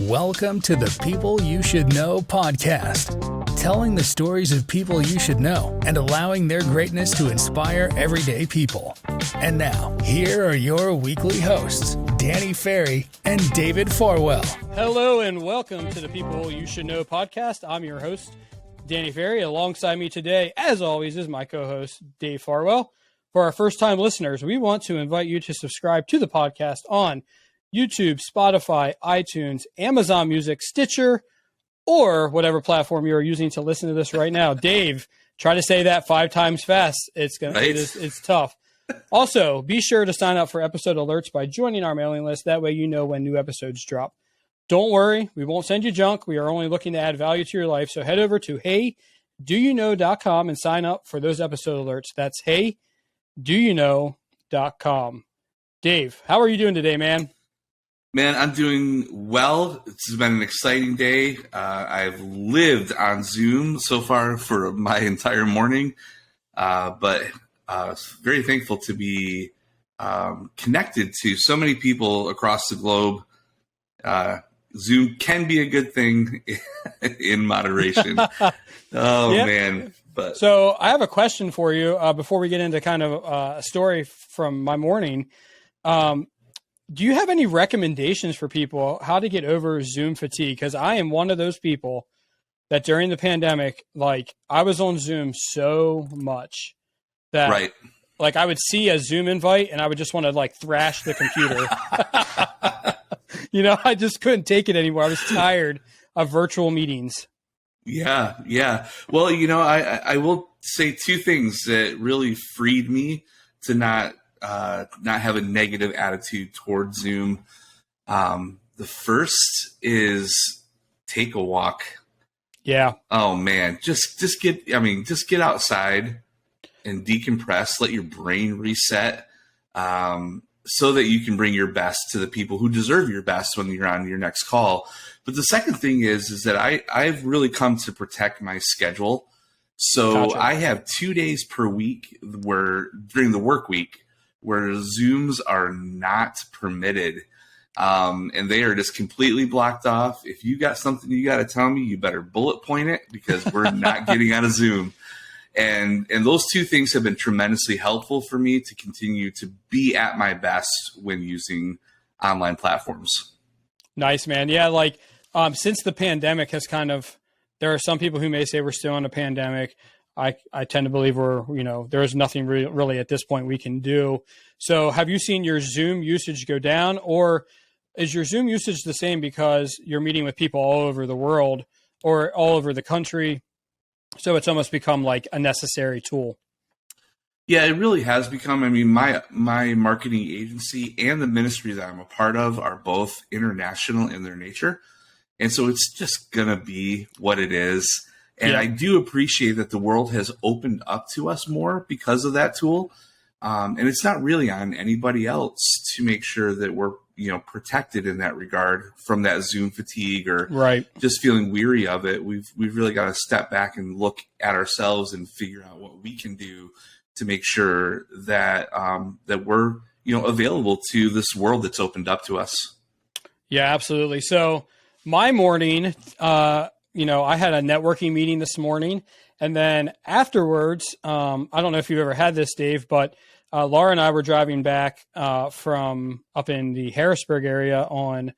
Welcome to the People You Should Know podcast, telling the stories of people you should know and allowing their greatness to inspire everyday people. And now, here are your weekly hosts, Danny Ferry and David Farwell. Hello and welcome to the People You Should Know podcast. I'm your host, Danny Ferry. Alongside me today, as always, is my co-host, Dave Farwell. For our first-time listeners, we want to invite you to subscribe to the podcast on YouTube, Spotify, iTunes, Amazon Music, Stitcher, or whatever platform you are using to listen to this right now. Dave, try to say that 5 times fast. It's tough. Also, be sure to sign up for episode alerts by joining our mailing list. That way you know when new episodes drop. Don't worry, we won't send you junk. We are only looking to add value to your life. So head over to heydouyouknow.com and sign up for those episode alerts. That's heydouyouknow.com. Dave, how are you doing today, man? Man, I'm doing well. It's been an exciting day. I've lived on Zoom so far for my entire morning, but very thankful to be connected to so many people across the globe. Zoom can be a good thing in moderation. Man. But so I have a question for you before we get into kind of a story from my morning. Do you have any recommendations for people how to get over Zoom fatigue? Because I am one of those people that during the pandemic, like I was on Zoom so much that like I would see a Zoom invite and I would just want to like thrash the computer. I just couldn't take it anymore. I was tired of virtual meetings. Yeah. Well, I will say 2 things that really freed me to not have a negative attitude towards Zoom. The first is take a walk. Yeah. Oh man, just get outside and decompress, let your brain reset, so that you can bring your best to the people who deserve your best when you're on your next call. But the second thing is that I've really come to protect my schedule. So gotcha. I have 2 days per week where during the work week where Zooms are not permitted. And they are just completely blocked off. If you got something you got to tell me, you better bullet point it because we're not getting out of Zoom. And those 2 things have been tremendously helpful for me to continue to be at my best when using online platforms. Nice, man. Yeah. Like, since the pandemic has there are some people who may say we're still in a pandemic. I tend to believe there is nothing really at this point we can do. So have you seen your Zoom usage go down, or is your Zoom usage the same because you're meeting with people all over the world or all over the country? So it's almost become like a necessary tool. Yeah, it really has become. I mean, my marketing agency and the ministry that I'm a part of are both international in their nature. And so it's just going to be what it is. And I do appreciate that the world has opened up to us more because of that tool. And it's not really on anybody else to make sure that we're, protected in that regard from that Zoom fatigue or just feeling weary of it. We've really got to step back and look at ourselves and figure out what we can do to make sure that that we're, available to this world that's opened up to us. Yeah, absolutely. So my morning, I had a networking meeting this morning, and then afterwards, I don't know if you've ever had this, Dave, but Laura and I were driving back from up in the Harrisburg area on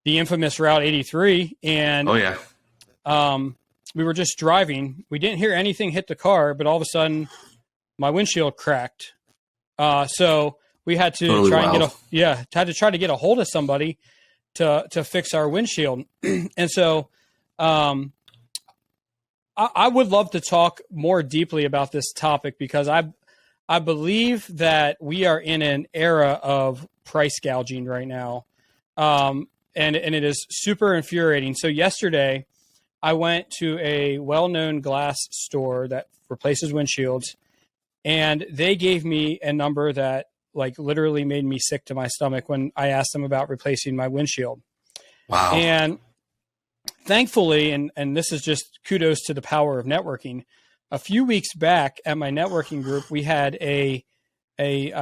the infamous Route 83, and we were just driving. We didn't hear anything hit the car, but all of a sudden, my windshield cracked. So we had to try to get a hold of somebody to fix our windshield, and so. I would love to talk more deeply about this topic because I believe that we are in an era of price gouging right now. And it is super infuriating. So yesterday I went to a well-known glass store that replaces windshields, and they gave me a number that like literally made me sick to my stomach when I asked them about replacing my windshield. Wow. And thankfully, and this is just kudos to the power of networking, a few weeks back at my networking group, we had a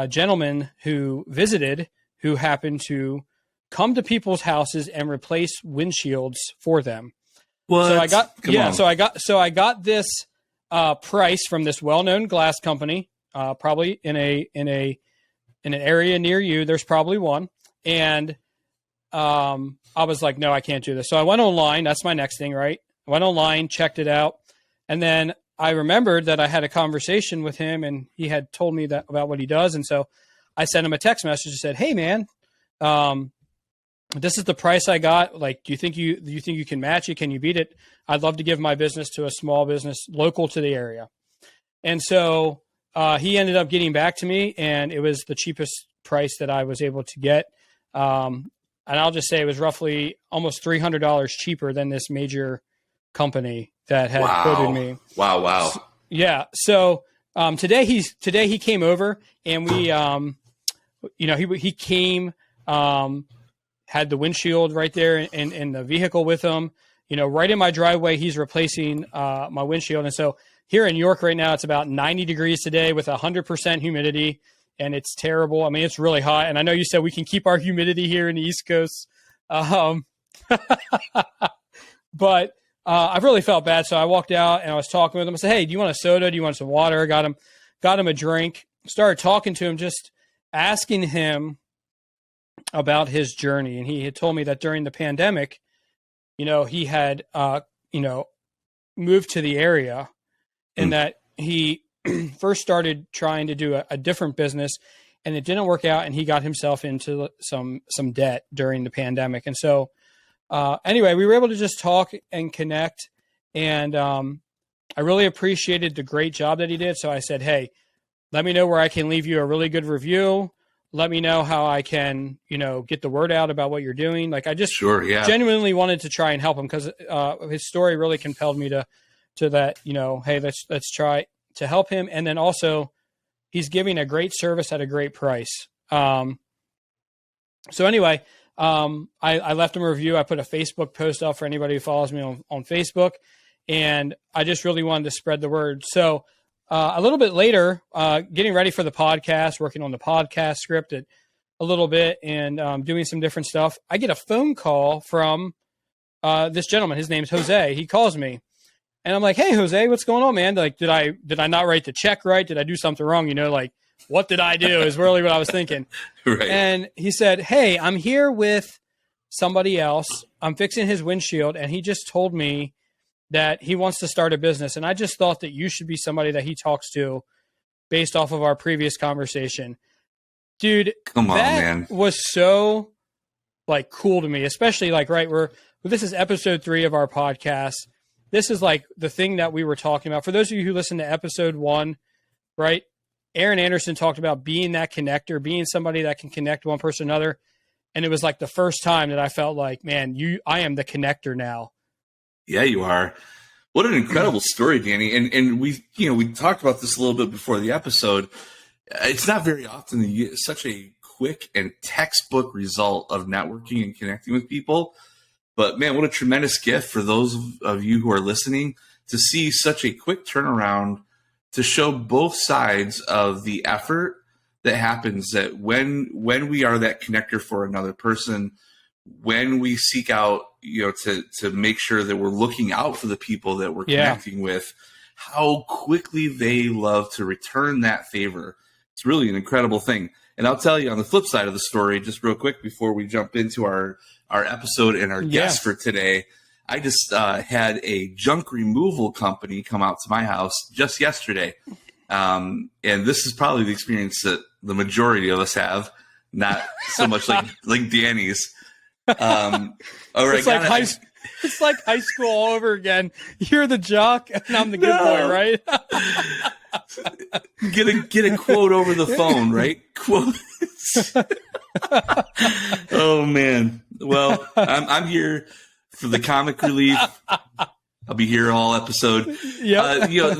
gentleman who visited who happened to come to people's houses and replace windshields for them. What? So I got, Come on. so I got this price from this well-known glass company, probably in an area near you. There's probably one. And I was like, no, I can't do this. So I went online. That's my next thing, right? I went online, checked it out. And then I remembered that I had a conversation with him and he had told me that about what he does. And so I sent him a text message and said, hey man, this is the price I got. Like, do you think you can match it? Can you beat it? I'd love to give my business to a small business local to the area. And so he ended up getting back to me, and it was the cheapest price that I was able to get. And I'll just say it was roughly almost $300 cheaper than this major company that had quoted me. Wow. Yeah. So today he came over, and we he came, had the windshield right there in the vehicle with him, right in my driveway. He's replacing my windshield. And so here in York right now, it's about 90 degrees today with 100% humidity, and it's terrible. I mean, it's really hot. And I know you said we can keep our humidity here in the East Coast. But I really felt bad. So I walked out and I was talking with him. I said, hey, do you want a soda? Do you want some water? Got him a drink, started talking to him, just asking him about his journey. And he had told me that during the pandemic, he had, moved to the area, and that he first started trying to do a different business, and it didn't work out. And he got himself into some debt during the pandemic. And so, anyway, we were able to just talk and connect. And, I really appreciated the great job that he did. So I said, hey, let me know where I can leave you a really good review. Let me know how I can, get the word out about what you're doing. Like, I just genuinely wanted to try and help him, because his story really compelled me to that, hey, let's try to help him. And then also he's giving a great service at a great price. So anyway, I left him a review. I put a Facebook post up for anybody who follows me on Facebook, and I just really wanted to spread the word. So a little bit later, getting ready for the podcast, working on the podcast script a little bit, and doing some different stuff, I get a phone call from this gentleman. His name's Jose. He calls me, and I'm like, hey, Jose, what's going on, man? Like, did I not write the check right? Did I do something wrong? Like, what did I do is really what I was thinking. Right. And he said, hey, I'm here with somebody else. I'm fixing his windshield, and he just told me that he wants to start a business. And I just thought that you should be somebody that he talks to based off of our previous conversation. Dude, come on, man. Was so cool to me, especially this is episode 3 of our podcast. This is the thing that we were talking about. For those of you who listened to episode 1, right? Aaron Anderson talked about being that connector, being somebody that can connect one person to another. And it was the first time that I felt like, man, I am the connector now. Yeah, you are. What an incredible story, Danny. And we talked about this a little bit before the episode. It's not very often that you get such a quick and textbook result of networking and connecting with people. But man, what a tremendous gift for those of you who are listening to see such a quick turnaround, to show both sides of the effort that happens, that when we are that connector for another person, when we seek out, to make sure that we're looking out for the people that we're connecting with, how quickly they love to return that favor. It's really an incredible thing. And I'll tell you, on the flip side of the story, just real quick before we jump into our episode and our guest for today, I just had a junk removal company come out to my house just yesterday. And this is probably the experience that the majority of us have, not so much like Danny's. All right, it's like high school all over again. You're the jock and I'm the good boy, right? Get a quote over the phone, right? Quotes. Oh man. Well, I'm here for the comic relief. I'll be here all episode. Yeah. Get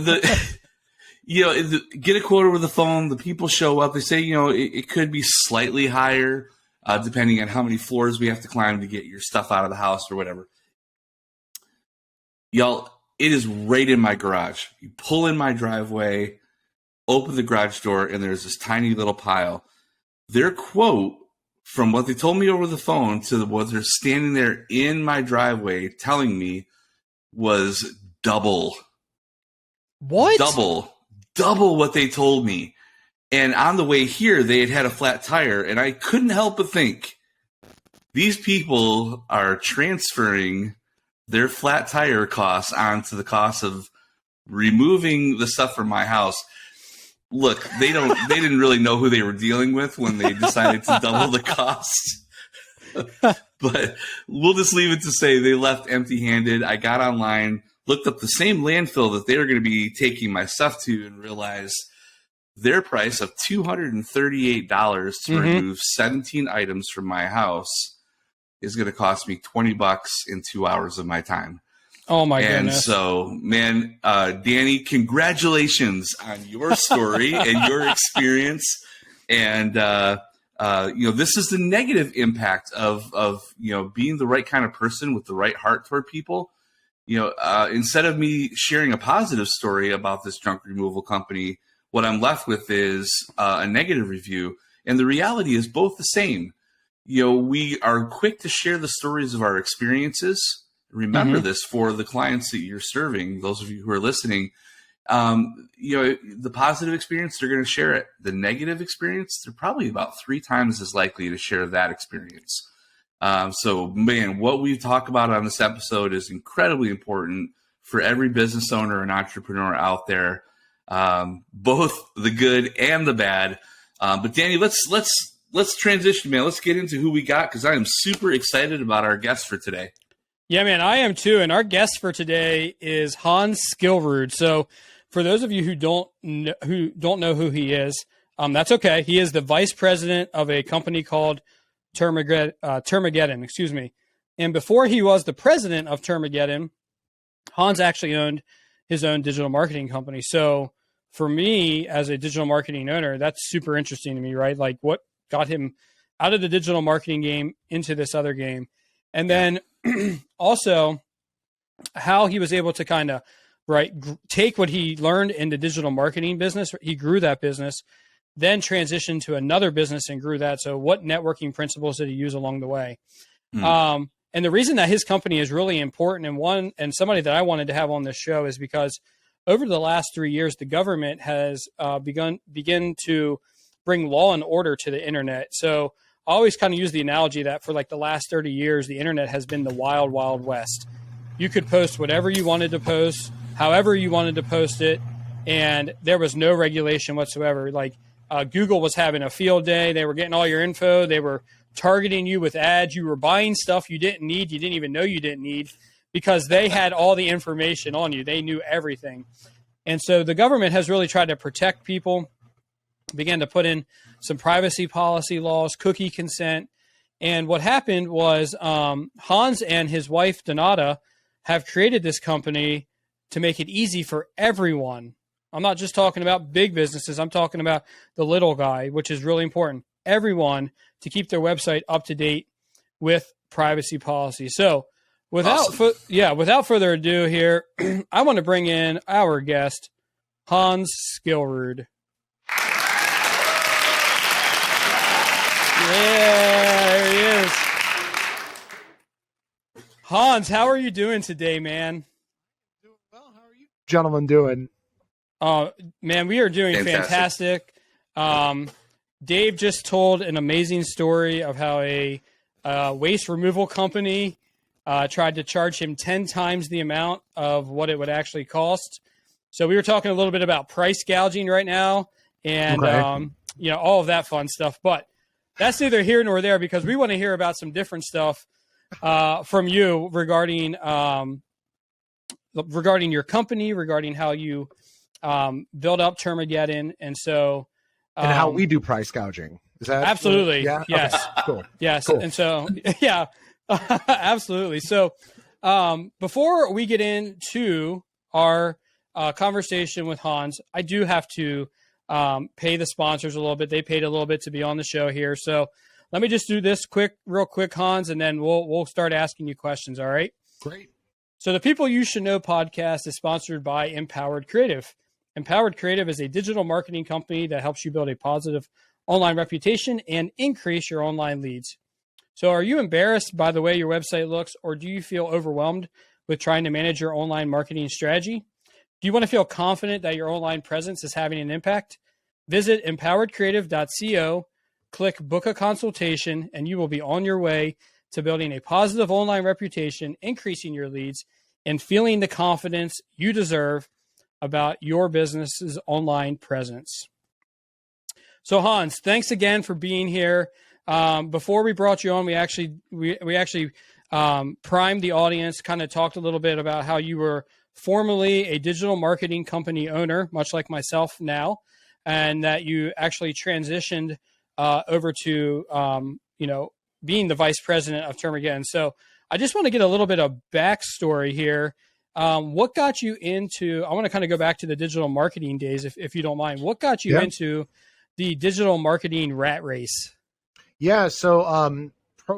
a quote over the phone. The people show up. They say, it could be slightly higher, depending on how many floors we have to climb to get your stuff out of the house or whatever. Y'all, it is right in my garage. You pull in my driveway, open the garage door, and there's this tiny little pile. Their quote from what they told me over the phone to what they're standing there in my driveway telling me was double. What? Double what they told me. And on the way here, they had a flat tire, and I couldn't help but think, these people are transferring their flat tire costs onto the cost of removing the stuff from my house. Look, they didn't really know who they were dealing with when they decided to double the cost. But we'll just leave it to say they left empty-handed. I got online, looked up the same landfill that they were going to be taking my stuff to, and realized their price of $238 to remove 17 items from my house is going to cost me $20 in 2 hours of my time. Oh my goodness. And so, man, Danny, congratulations on your story and your experience. And, this is the negative impact of being the right kind of person with the right heart toward people. Instead of me sharing a positive story about this junk removal company, what I'm left with is a negative review. And the reality is both the same. We are quick to share the stories of our experiences. Remember this for the clients that you're serving, those of you who are listening. The positive experience, they're going to share it. The negative experience, they're probably about 3 times as likely to share that experience. So, man, what we talk about on this episode is incredibly important for every business owner and entrepreneur out there, both the good and the bad. But Danny, let's transition, man. Let's get into who we got, because I am super excited about our guest for today. Yeah, man, I am too. And our guest for today is Hans Skillrud. So for those of you who don't know who he is, that's okay. He is the vice president of a company called Termageddon, And before he was the president of Termageddon, Hans actually owned his own digital marketing company. So for me as a digital marketing owner, that's super interesting to me, right? Like what got him out of the digital marketing game into this other game. And then also how he was able to kind of take what he learned in the digital marketing business. He grew that business, then transitioned to another business and grew that. So what networking principles did he use along the way? And the reason that his company is really important and somebody that I wanted to have on this show is because over the last 3 years, the government has begun to bring law and order to the internet. So I always kind of use the analogy that for like the last 30 years, the internet has been the wild, wild west. You could post whatever you wanted to post, however you wanted to post it, and there was no regulation whatsoever. Like Google was having a field day. They were getting all your info. They were targeting you with ads. You were buying stuff you didn't need. You didn't even know you didn't need because they had all the information on you. They knew everything. And so the government has really tried to protect people, began to put in some privacy policy laws, cookie consent. And what happened was Hans and his wife, Donata, have created this company to make it easy for everyone. I'm not just talking about big businesses. I'm talking about the little guy, which is really important. Everyone to keep their website up to date with privacy policy. So without further ado here, I want to bring in our guest, Hans Skillrud. Yeah, there he is. Hans, how are you doing today, man? Doing well. How are you gentlemen doing? Man, we are doing fantastic. Dave just told an amazing story of how a waste removal company tried to charge him 10 times the amount of what it would actually cost. So we were talking a little bit about price gouging right now and, all of that fun stuff. But that's neither here nor there because we want to hear about some different stuff from you regarding your company, regarding how you build up Termageddon. And so, and how we do price gouging. Is that absolutely? Yeah. Yes. Okay. Cool. Yes. Cool. And so, yeah, absolutely. So, before we get into our conversation with Hans, I do have to pay the sponsors a little bit. They paid a little bit to be on the show here. So let me just do this real quick, Hans, and then we'll start asking you questions. All right. Great. So the People You Should Know podcast is sponsored by Empowered Creative. Empowered Creative is a digital marketing company that helps you build a positive online reputation and increase your online leads. So are you embarrassed by the way your website looks, or do you feel overwhelmed with trying to manage your online marketing strategy? Do you want to feel confident that your online presence is having an impact? Visit empoweredcreative.co, click book a consultation, and you will be on your way to building a positive online reputation, increasing your leads, and feeling the confidence you deserve about your business's online presence. So Hans, thanks again for being here. Before we brought you on, we actually primed the audience, kind of talked a little bit about how you were formerly a digital marketing company owner, much like myself now, and that you actually transitioned over to being the vice president of Termageddon. So I just want to get a little bit of backstory here. What got you into, I want to kind of go back to the digital marketing days, if you don't mind. What got you into the digital marketing rat race? Yeah, so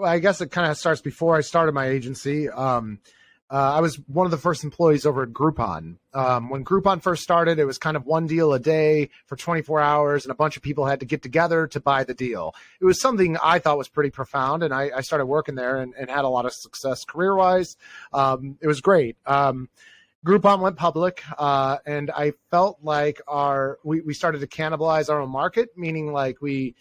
I guess it kind of starts before I started my agency. I was one of the first employees over at Groupon. When Groupon first started, it was kind of one deal a day for 24 hours, and a bunch of people had to get together to buy the deal. It was something I thought was pretty profound, and I started working there and had a lot of success career-wise. It was great. Groupon went public, and I felt like we started to cannibalize our own market, meaning like we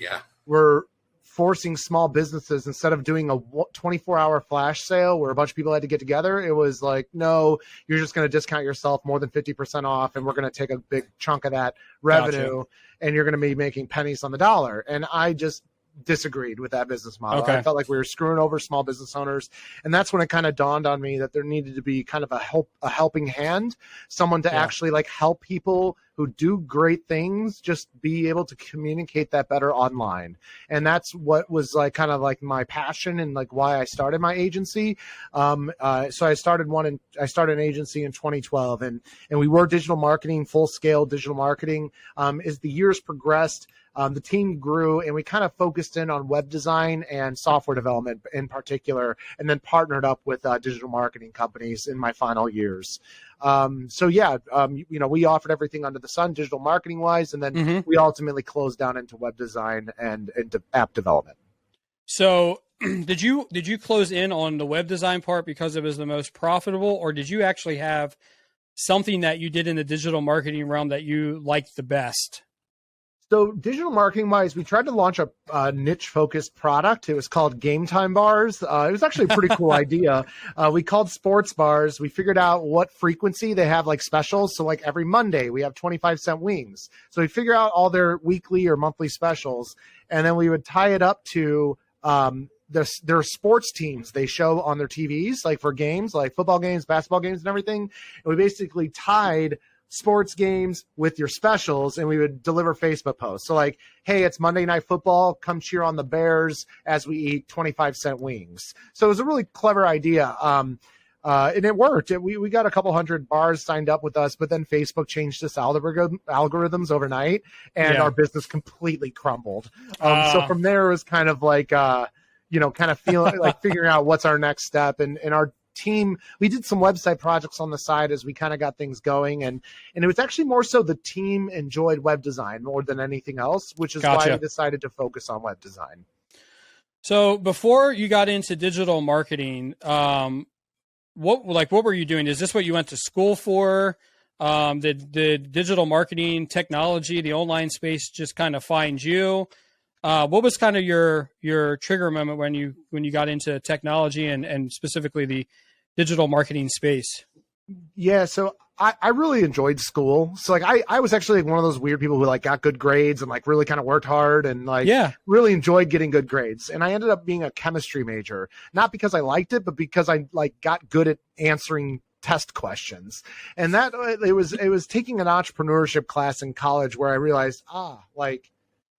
were forcing small businesses, instead of doing a 24-hour flash sale where a bunch of people had to get together, it was like, no, you're just going to discount yourself more than 50% off, and we're going to take a big chunk of that revenue, and you're going to be making pennies on the dollar. And I just disagreed with that business model. I felt like we were screwing over small business owners, and that's when it kind of dawned on me that there needed to be kind of a helping hand, someone to actually like help people who do great things just be able to communicate that better online. And that's what was like kind of like my passion and like why I started my agency. So I started an agency in 2012, and we were digital marketing, full scale digital marketing. As the years progressed, the team grew, and we kind of focused in on web design and software development in particular, and then partnered up with digital marketing companies in my final years. We offered everything under the sun, digital marketing wise, and then we ultimately closed down into web design and into app development. So did you close in on the web design part because it was the most profitable, or did you actually have something that you did in the digital marketing realm that you liked the best? So digital marketing wise, we tried to launch a niche focused product. It was called Game Time Bars. It was actually a pretty cool idea. We called sports bars. We figured out what frequency they have like specials. So like every Monday we have 25-cent wings. So we figure out all their weekly or monthly specials, and then we would tie it up to their sports teams they show on their TVs, like for games, like football games, basketball games, and everything. And we basically tied sports games with your specials, and we would deliver Facebook posts. So like, hey, it's Monday Night Football. Come cheer on the Bears as we eat 25-cent wings. So it was a really clever idea. And it worked. We got a couple hundred bars signed up with us, but then Facebook changed its algorithms overnight, and our business completely crumbled. So from there, it was kind of like, feeling like figuring out what's our next step. And our team, we did some website projects on the side as we kind of got things going, and it was actually more so the team enjoyed web design more than anything else, which is why we decided to focus on web design. So before you got into digital marketing, what were you doing? Is this what you went to school for? The digital marketing technology, the online space just kind of find you? What was kind of your trigger moment when you got into technology and specifically the digital marketing space? Yeah, so I really enjoyed school. So like I was actually one of those weird people who like got good grades and like really kind of worked hard and like really enjoyed getting good grades. And I ended up being a chemistry major, not because I liked it, but because I like got good at answering test questions. And that it was taking an entrepreneurship class in college where I realized, like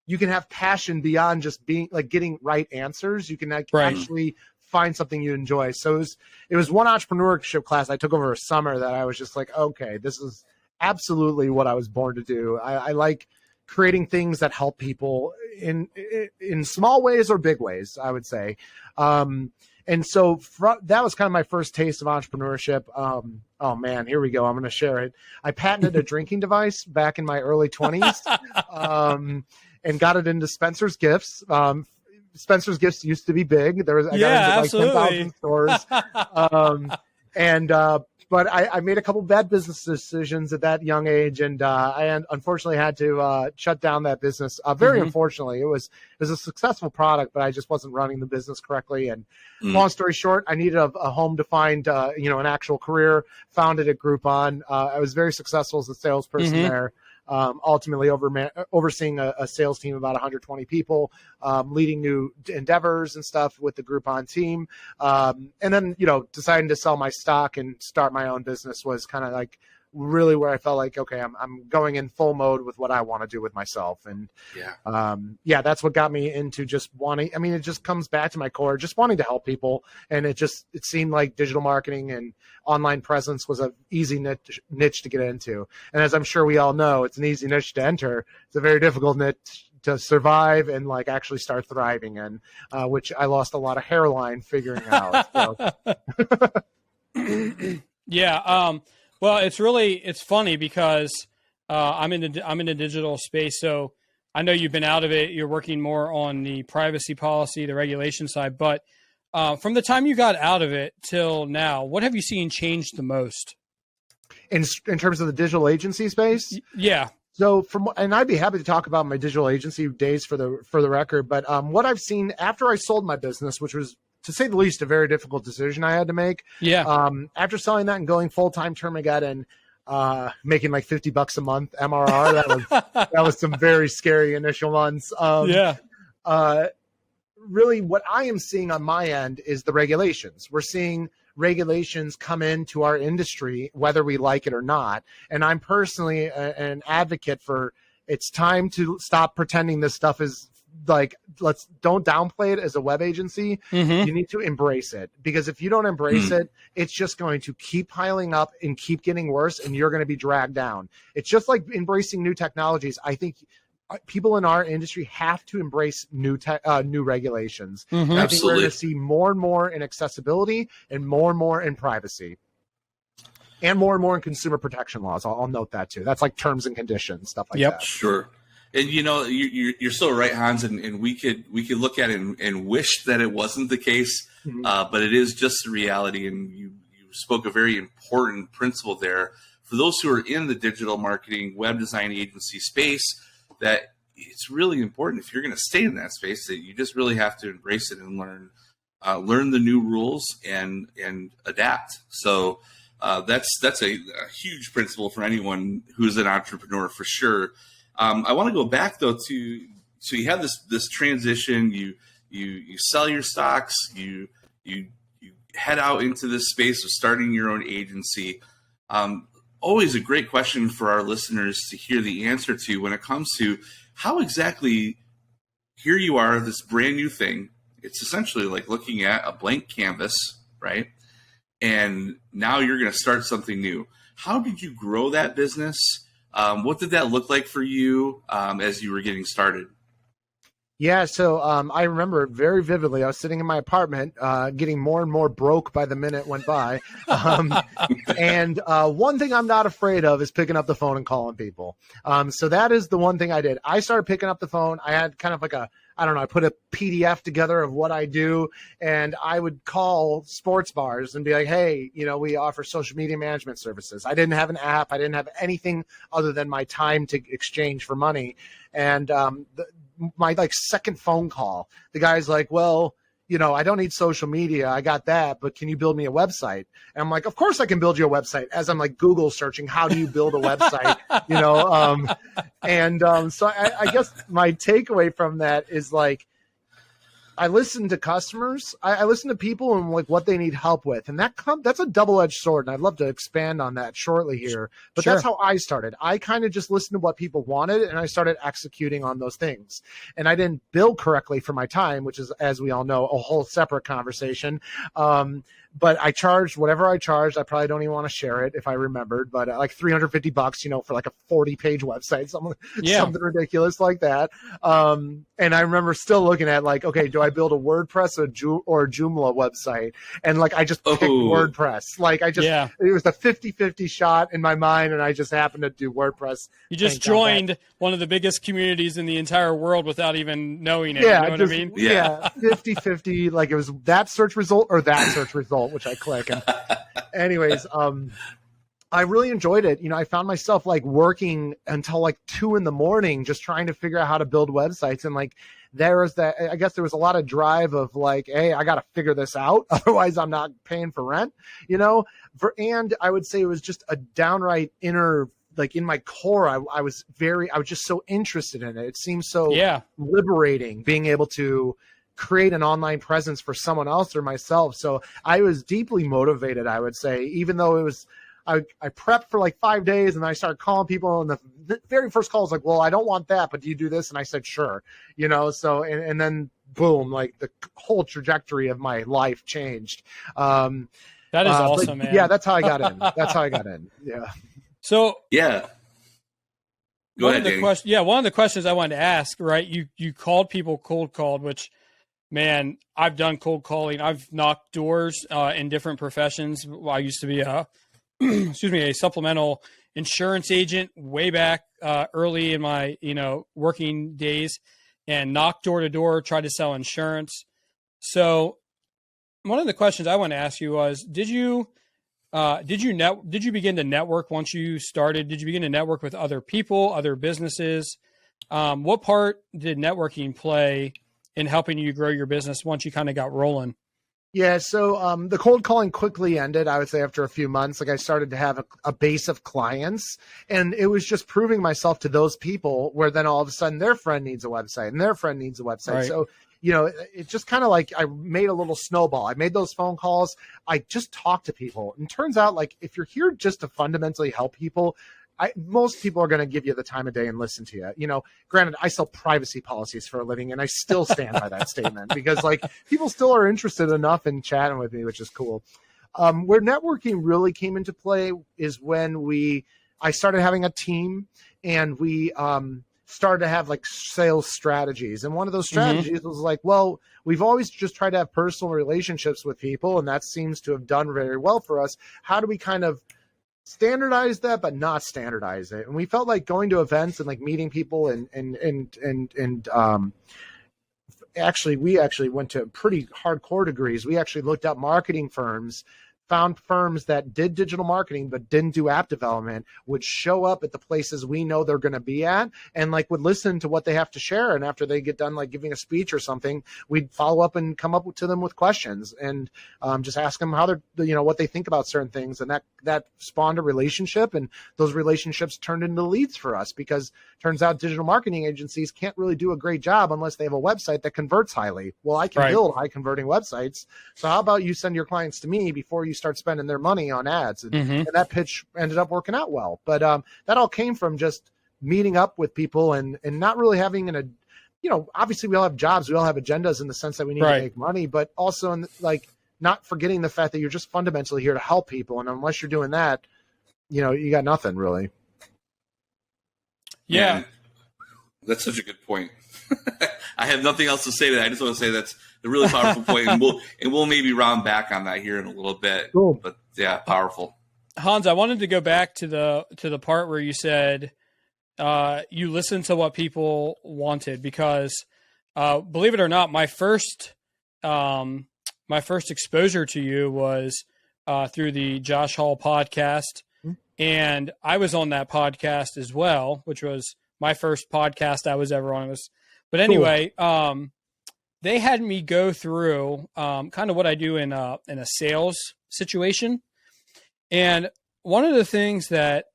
you can have passion beyond just being like getting right answers. You can actually find something you enjoy. So it was one entrepreneurship class I took over a summer that I was just like, okay, this is absolutely what I was born to do. I like creating things that help people in small ways or big ways, I would say. And so that was kind of my first taste of entrepreneurship. Oh man, here we go. I'm going to share it. I patented a drinking device back in my early 20s. and got it into Spencer's Gifts. Spencer's Gifts used to be big. I got into absolutely. like 10,000 stores. But I made a couple bad business decisions at that young age, and I unfortunately had to shut down that business. Very unfortunately, it was a successful product, but I just wasn't running the business correctly. And long story short, I needed a home to find an actual career. Found it at Groupon. I was very successful as a salesperson there. Ultimately overseeing a sales team of about 120 people, leading new endeavors and stuff with the Groupon team. And then, deciding to sell my stock and start my own business was kind of like really where I felt like, okay, I'm going in full mode with what I want to do with myself. And that's what got me into just wanting, it just comes back to my core, just wanting to help people. And it seemed like digital marketing and online presence was an easy niche to get into. And as I'm sure we all know, it's an easy niche to enter. It's a very difficult niche to survive and like actually start thriving in, which I lost a lot of hairline figuring out. So. Yeah. Well, it's funny because I'm in the digital space, so I know you've been out of it. You're working more on the privacy policy, the regulation side. But from the time you got out of it till now, what have you seen change the most? In terms of the digital agency space? Yeah. So and I'd be happy to talk about my digital agency days for the record. But what I've seen after I sold my business, which was, to say the least, a very difficult decision I had to make. Yeah. After selling that and going full-time Termageddon, making like $50 a month MRR, that was some very scary initial months. Really what I am seeing on my end is the regulations. We're seeing regulations come into our industry, whether we like it or not. And I'm personally an advocate for it's time to stop pretending this stuff is like, don't downplay it as a web agency. You need to embrace it, because if you don't embrace it, it's just going to keep piling up and keep getting worse, and you're going to be dragged down. It's just like embracing new technologies. I think people in our industry have to embrace new regulations. I think we're going to see more and more in accessibility and more in privacy. And more in consumer protection laws. I'll note that too. That's like terms and conditions, stuff like that. Sure. And you're so right, Hans. And we could look at it and wish that it wasn't the case, but it is just the reality. And you spoke a very important principle there for those who are in the digital marketing, web design agency space. That it's really important, if you're going to stay in that space, that you just really have to embrace it and learn the new rules and adapt. So that's a huge principle for anyone who's an entrepreneur, for sure. I want to go back though so you have this transition, you sell your stocks, you head out into this space of starting your own agency. Always a great question for our listeners to hear the answer to when it comes to how exactly, here you are, this brand new thing. It's essentially like looking at a blank canvas, right? And now you're going to start something new. How did you grow that business? What did that look like for you as you were getting started? Yeah, so I remember it very vividly. I was sitting in my apartment, getting more and more broke by the minute went by. And one thing I'm not afraid of is picking up the phone and calling people. So that is the one thing I did. I started picking up the phone. I had kind of like I put a PDF together of what I do, and I would call sports bars and be like, hey, we offer social media management services. I didn't have an app. I didn't have anything other than my time to exchange for money. And my second phone call, the guy's like, well, I don't need social media. I got that, but can you build me a website? And I'm like, of course I can build you a website, as I'm like Google searching, how do you build a website? So I guess my takeaway from that is like, I listen to customers. I listen to people and like what they need help with. And that's a double-edged sword. And I'd love to expand on that shortly here. But That's how I started. I kind of just listened to what people wanted, and I started executing on those things. And I didn't bill correctly for my time, which is, as we all know, a whole separate conversation. but I charged whatever I charged. I probably don't even want to share it if I remembered, but like $350, for like a 40-page website, something ridiculous like that. And I remember still looking at like, okay, do I build a WordPress or a Joomla website? And like, I just picked WordPress. Like it was a 50-50 shot in my mind, and I just happened to do WordPress. You just joined one of the biggest communities in the entire world without even knowing it. Yeah, you know what I mean? Yeah, 50-50. Like it was that search result or that search result, which I click. And anyways, I really enjoyed it. I found myself like working until like 2 a.m, just trying to figure out how to build websites. And like, I guess there was a lot of drive of like, hey, I got to figure this out. Otherwise I'm not paying for rent, and I would say it was just a downright inner, like in my core, I was just so interested in it. It seems so liberating being able to create an online presence for someone else or myself. So I was deeply motivated, I would say, even though it was, I prepped for like 5 days, and I started calling people, and the very first call was like, well, I don't want that, but do you do this? And I said, sure, so, and then boom, like the whole trajectory of my life changed. That is awesome, man. Yeah, that's how I got in. Yeah. So yeah. Go ahead, Danny. One of the questions I wanted to ask, right? You called people cold called, which, man, I've done cold calling. I've knocked doors in different professions. I used to be a supplemental insurance agent way back early in my working days, and knocked door to door, tried to sell insurance. So one of the questions I want to ask you was, did you begin to network once you started? Did you begin to network with other people, other businesses? What part did networking play in helping you grow your business once you kind of got rolling? Yeah, so the cold calling quickly ended, I would say, after a few months. Like I started to have a base of clients, and it was just proving myself to those people, where then all of a sudden their friend needs a website and their friend needs a website. Right. So, it just kind of like I made a little snowball. I made those phone calls. I just talked to people. And it turns out, like, if you're here just to fundamentally help people, most people are going to give you the time of day and listen to you. Granted, I sell privacy policies for a living, and I still stand by that statement, because like people still are interested enough in chatting with me, which is cool. Where networking really came into play is when I started having a team, and we started to have like sales strategies. And one of those strategies was like, well, we've always just tried to have personal relationships with people, and that seems to have done very well for us. How do we kind of standardize that, but not standardize it? And we felt like going to events and like meeting people and actually, we actually went to pretty hardcore degrees. We actually looked up marketing firms, found firms that did digital marketing but didn't do app development, would show up at the places we know they're going to be at, and like would listen to what they have to share. And after they get done like giving a speech or something, we'd follow up and come up to them with questions and just ask them how they're, what they think about certain things. And that spawned a relationship, and those relationships turned into leads for us, because turns out digital marketing agencies can't really do a great job unless they have a website that converts highly. Well, I can build high converting websites. So how about you send your clients to me before you start spending their money on ads? And that pitch ended up working out well. But that all came from just meeting up with people and not really having obviously we all have jobs, we all have agendas in the sense that we need to make money, but also like not forgetting the fact that you're just fundamentally here to help people. And unless you're doing that, you got nothing really. Yeah. Man, that's such a good point. I have nothing else to say to that. I just want to say that's a really powerful point, and we'll maybe round back on that here in a little bit. Cool. But yeah, powerful. Hans, I wanted to go back to the part where you said you listened to what people wanted, because believe it or not, my first exposure to you was through the Josh Hall podcast. And I was on that podcast as well, which was my first podcast I was ever on. But anyway, they had me go through kind of what I do in a sales situation. And one of the things that,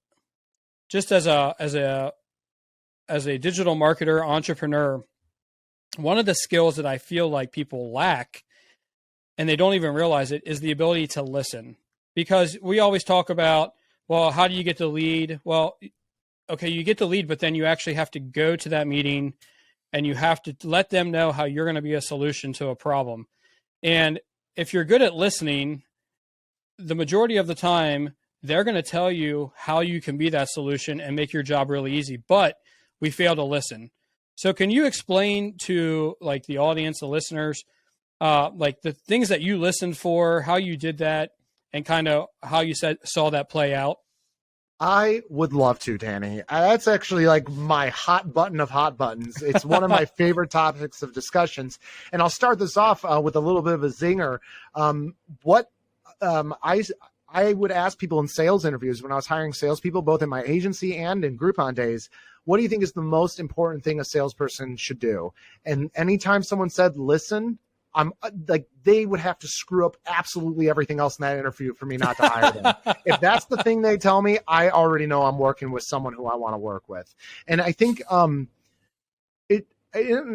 just as a digital marketer, entrepreneur, one of the skills that I feel like people lack, and they don't even realize it, is the ability to listen. Because we always talk about, well, how do you get the lead? Well, okay, you get the lead, but then you actually have to go to that meeting and you have to let them know how you're going to be a solution to a problem. And if you're good at listening, the majority of the time, they're going to tell you how you can be that solution and make your job really easy, but we fail to listen. So can you explain to like the audience, the listeners, like the things that you listened for, how you did that, and kind of how you saw that play out? I would love to, Danny. That's actually like my hot button of hot buttons. It's one of my favorite topics of discussions. And I'll start this off with a little bit of a zinger. I would ask people in sales interviews when I was hiring salespeople, both in my agency and in Groupon days, what do you think is the most important thing a salesperson should do? And anytime someone said, listen, I'm like, they would have to screw up absolutely everything else in that interview for me not to hire them. If that's the thing they tell me, I already know I'm working with someone who I want to work with. And I think in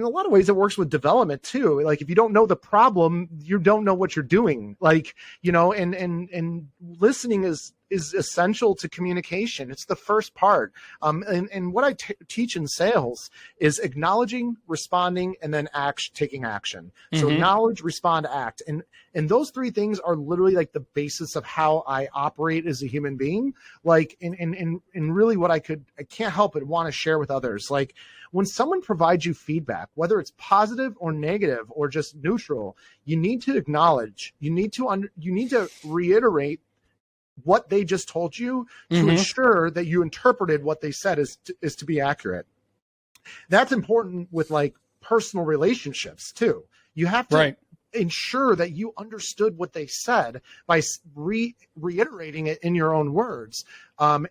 a lot of ways, it works with development too. Like if you don't know the problem, you don't know what you're doing. Like, you know, and listening is essential to communication. It's the first part. And what I teach in sales is acknowledging, responding, and then taking action. So acknowledge, respond, act. And those three things are literally like the basis of how I operate as a human being. Like, and really what I can't help but want to share with others. Like when someone provides you feedback, whether it's positive or negative or just neutral, you need to acknowledge, you need to reiterate what they just told you to ensure that you interpreted what they said is to be accurate. That's important with like personal relationships too. You have to ensure that you understood what they said by reiterating it in your own words, and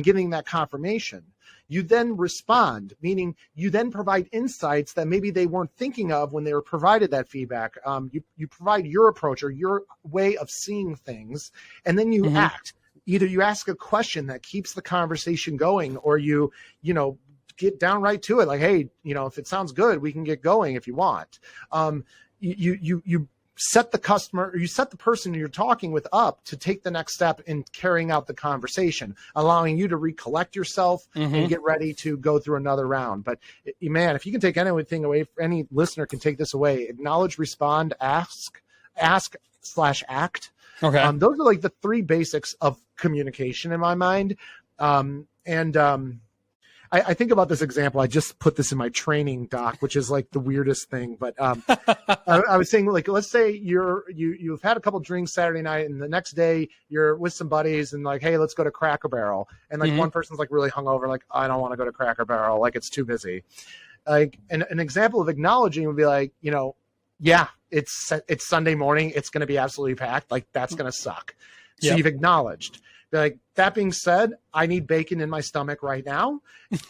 getting that confirmation. You then respond, meaning you then provide insights that maybe they weren't thinking of when they were provided that feedback. You provide your approach or your way of seeing things, and then you act. Either you ask a question that keeps the conversation going, or you get down right to it. Like, hey, if it sounds good, we can get going if you want. You set the customer, or you set the person you're talking with up to take the next step in carrying out the conversation, allowing you to recollect yourself and get ready to go through another round. But man, if you can take anything away, any listener can take this away: acknowledge, respond, ask/act. Okay. Those are like the three basics of communication in my mind. I think about this example. I just put this in my training doc, which is like the weirdest thing. But I was saying, like, let's say you've had a couple drinks Saturday night, and the next day you're with some buddies, and like, hey, let's go to Cracker Barrel. And like one person's like really hungover, like, I don't want to go to Cracker Barrel, like it's too busy. Like, an example of acknowledging would be like, yeah, it's Sunday morning, it's going to be absolutely packed. Like that's going to suck. So you've acknowledged. Like, that being said, I need bacon in my stomach right now.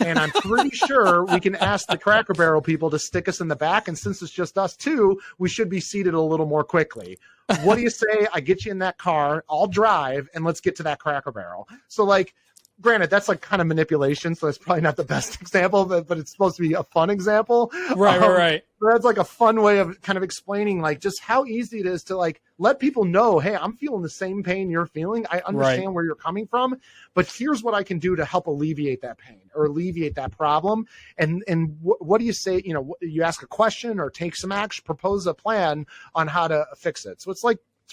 And I'm pretty sure we can ask the Cracker Barrel people to stick us in the back. And since it's just us two, we should be seated a little more quickly. What do you say? I get you in that car, I'll drive, and let's get to that Cracker Barrel. So like, granted, that's like kind of manipulation, so that's probably not the best example, but it's supposed to be a fun example. Right. That's like a fun way of kind of explaining like just how easy it is to like let people know, hey, I'm feeling the same pain you're feeling. I understand where you're coming from, but here's what I can do to help alleviate that pain or alleviate that problem. And what do you say? You ask a question or take some action, propose a plan on how to fix it. So it's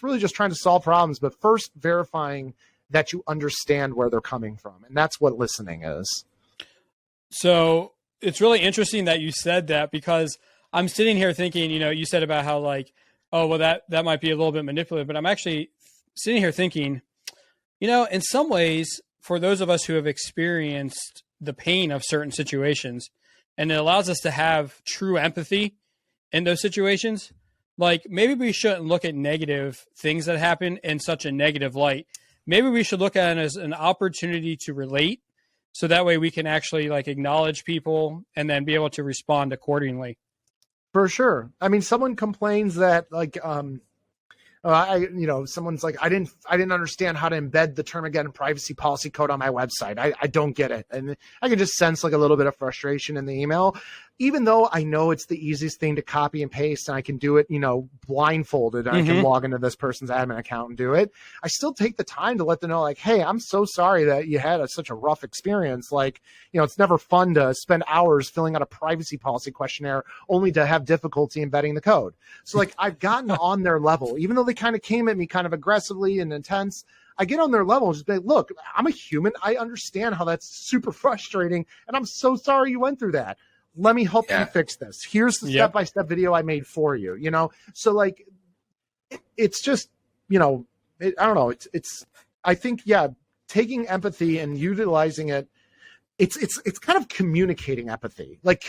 really just trying to solve problems, but first verifying that you understand where they're coming from. And that's what listening is. So it's really interesting that you said that, because I'm sitting here thinking, you said about how like, oh, well, that might be a little bit manipulative, but I'm actually sitting here thinking, in some ways, for those of us who have experienced the pain of certain situations, and it allows us to have true empathy in those situations, like maybe we shouldn't look at negative things that happen in such a negative light. Maybe we should look at it as an opportunity to relate, so that way we can actually like acknowledge people and then be able to respond accordingly. For sure. I mean, someone complains that like, someone's like, I didn't understand how to embed the term again privacy policy code on my website. I don't get it. And I can just sense like a little bit of frustration in the email. even though I know it's the easiest thing to copy and paste and I can do it, blindfolded, and I can log into this person's admin account and do it, I still take the time to let them know, like, hey, I'm so sorry that you had such a rough experience. Like, it's never fun to spend hours filling out a privacy policy questionnaire only to have difficulty embedding the code. So like, I've gotten on their level, even though they kind of came at me kind of aggressively and intense. I get on their level and just be like, look, I'm a human. I understand how that's super frustrating. And I'm so sorry you went through that. Let me help you fix this. Here's the step-by-step video I made for you, So like, it's just, I don't know. I think, taking empathy and utilizing it, it's kind of communicating empathy, like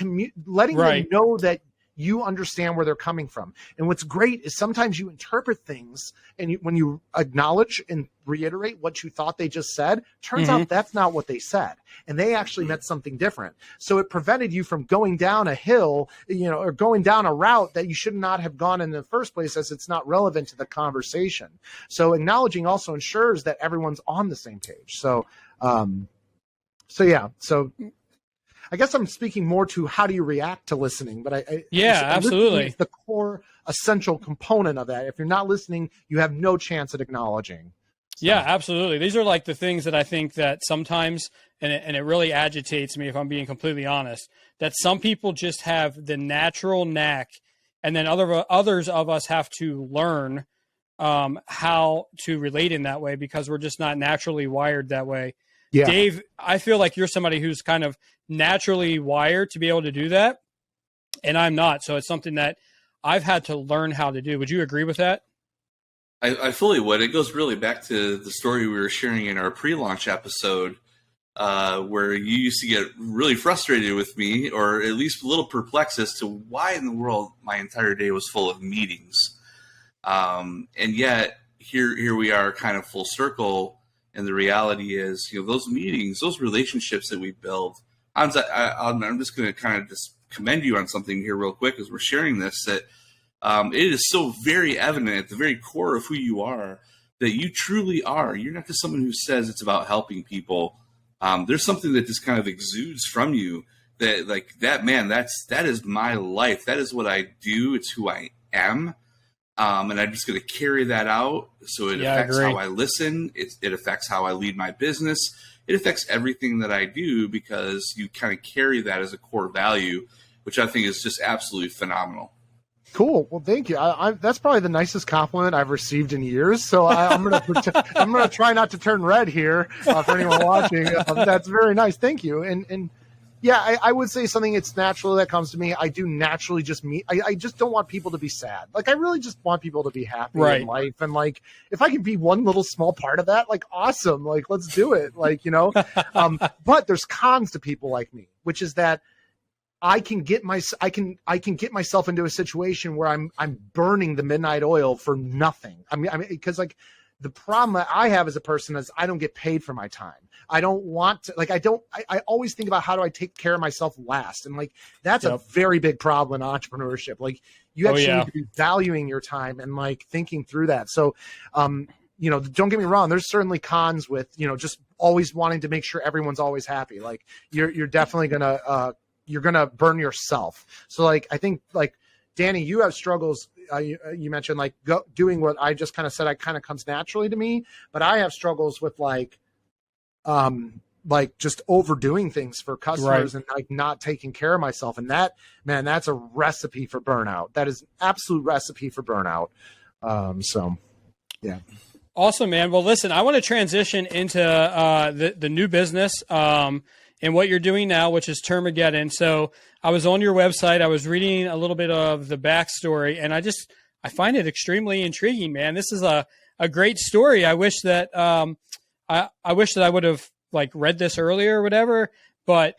letting them know that you understand where they're coming from. And what's great is sometimes you interpret things, and when you acknowledge and reiterate what you thought they just said, turns out that's not what they said. And they actually meant something different. So it prevented you from going down a hill, or going down a route that you should not have gone in the first place, as it's not relevant to the conversation. So acknowledging also ensures that everyone's on the same page. So I guess I'm speaking more to how do you react to listening, but absolutely. It's the core essential component of that. If you're not listening, you have no chance at acknowledging. So. Yeah, absolutely. These are like the things that I think that sometimes, and it really agitates me if I'm being completely honest, that some people just have the natural knack, and then others of us have to learn how to relate in that way because we're just not naturally wired that way. Yeah. Dave, I feel like you're somebody who's kind of naturally wired to be able to do that, and I'm not. So it's something that I've had to learn how to do. Would you agree with that? I fully would. It goes really back to the story we were sharing in our pre-launch episode, where you used to get really frustrated with me, or at least a little perplexed as to why in the world my entire day was full of meetings. And yet here we are kind of full circle. And the reality is, those meetings, those relationships that we build, I'm just going to kind of just commend you on something here real quick as we're sharing this, that it is so very evident at the very core of who you are that you truly are. You're not just someone who says it's about helping people. There's something that just kind of exudes from you that, like, that is my life. That is what I do. It's who I am. And I'm just going to carry that out. So it affects how I listen. It affects how I lead my business. It affects everything that I do because you kind of carry that as a core value, which I think is just absolutely phenomenal. Cool. Well, thank you. That's probably the nicest compliment I've received in years. So I'm going to try not to turn red here for anyone watching. That's very nice. Thank you. And yeah, I would say something it's natural that comes to me. I do naturally just I just don't want people to be sad. Like, I really just want people to be happy in life. And like, if I can be one little small part of that, like, awesome. Like, let's do it. Like, but there's cons to people like me, which is that I can get myself into a situation where I'm burning the midnight oil for nothing. I mean, because like, the problem that I have as a person is I don't get paid for my time. I don't want to, like, I always think about how do I take care of myself last. And like, that's a very big problem in entrepreneurship. Like, you actually need to be valuing your time and like thinking through that. So, don't get me wrong. There's certainly cons with, just always wanting to make sure everyone's always happy. Like, you're definitely you're going to burn yourself. So like, I think like, Danny, you have struggles. You mentioned like doing what I just kind of said. Kind of comes naturally to me, but I have struggles with like just overdoing things for customers and like not taking care of myself. And that's a recipe for burnout. That is an absolute recipe for burnout. So, yeah. Awesome, man. Well, listen, I want to transition into the new business and what you're doing now, which is Termageddon. So I was on your website. I was reading a little bit of the backstory, and I find it extremely intriguing, man. This is a great story. I wish that I wish that I would have like read this earlier or whatever. But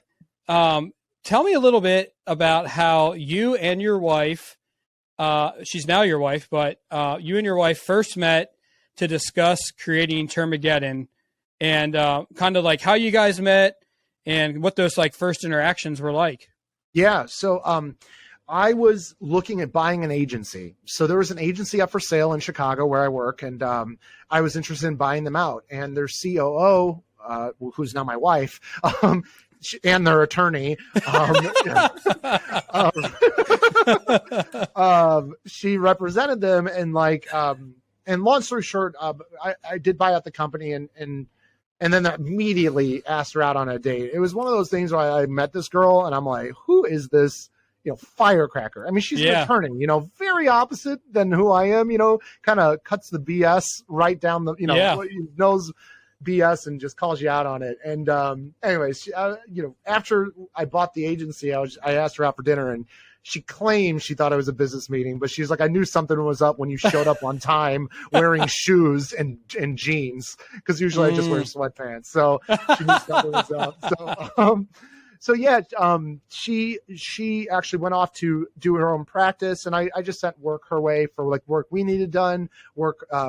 tell me a little bit about how you and your wife, she's now your wife, but you and your wife first met to discuss creating Termageddon, and kind of like how you guys met and what those like first interactions were like. Yeah. So I was looking at buying an agency. So there was an agency up for sale in Chicago where I work, and I was interested in buying them out. And their COO, who's now my wife, and their attorney. She represented them, and and long story short, I did buy out the company, and then immediately asked her out on a date. It was one of those things where I met this girl, and I'm like, who is this? Firecracker. I mean, she's an attorney, very opposite than who I am, kind of cuts the BS right down the, knows BS and just calls you out on it. And anyways, after I bought the agency, I asked her out for dinner, and she claimed she thought it was a business meeting, but she's like, I knew something was up when you showed up on time wearing shoes and jeans, because usually I just wear sweatpants. So she knew something was up. So yeah, she actually went off to do her own practice, and I just sent work her way for work we needed done,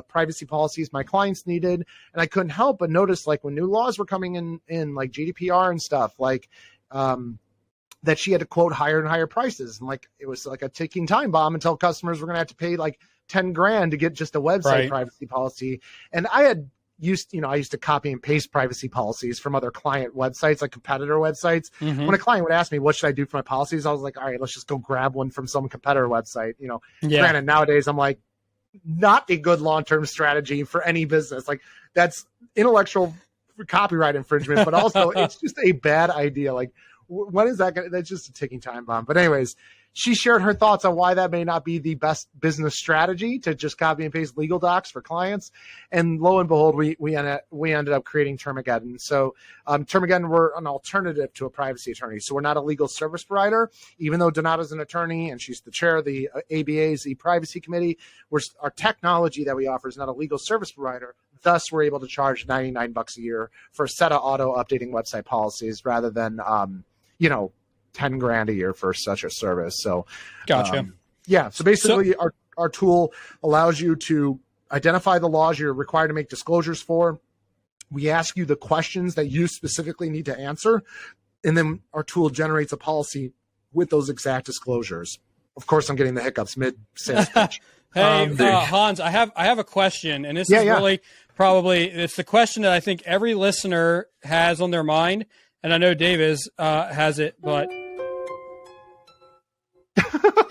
privacy policies my clients needed, and I couldn't help but notice when new laws were coming in like GDPR and stuff, that she had to quote higher and higher prices, and it was like a ticking time bomb until customers were going to have to pay $10,000 to get just a website privacy policy, and I used to copy and paste privacy policies from other client websites, like competitor websites. Mm-hmm. When a client would ask me, what should I do for my policies? I was like, all right, let's just go grab one from some competitor website. Granted, nowadays I'm like, not a good long-term strategy for any business. That's intellectual copyright infringement, but also it's just a bad idea. When is that that's just a ticking time bomb. But anyways, she shared her thoughts on why that may not be the best business strategy to just copy and paste legal docs for clients. And lo and behold, we ended up creating Termageddon. So Termageddon, we're an alternative to a privacy attorney. So we're not a legal service provider, even though Donata's an attorney and she's the chair of the ABA's e-privacy committee. Our technology that we offer is not a legal service provider. Thus, we're able to charge $99 a year for a set of auto updating website policies rather than, $10,000 a year for such a service. So, gotcha. So basically, our tool allows you to identify the laws you're required to make disclosures for. We ask you the questions that you specifically need to answer, and then our tool generates a policy with those exact disclosures. Of course, I'm getting the hiccups mid sales pitch. Hey, Hans, I have a question, and this is really it's the question that I think every listener has on their mind, and I know Davis has it, but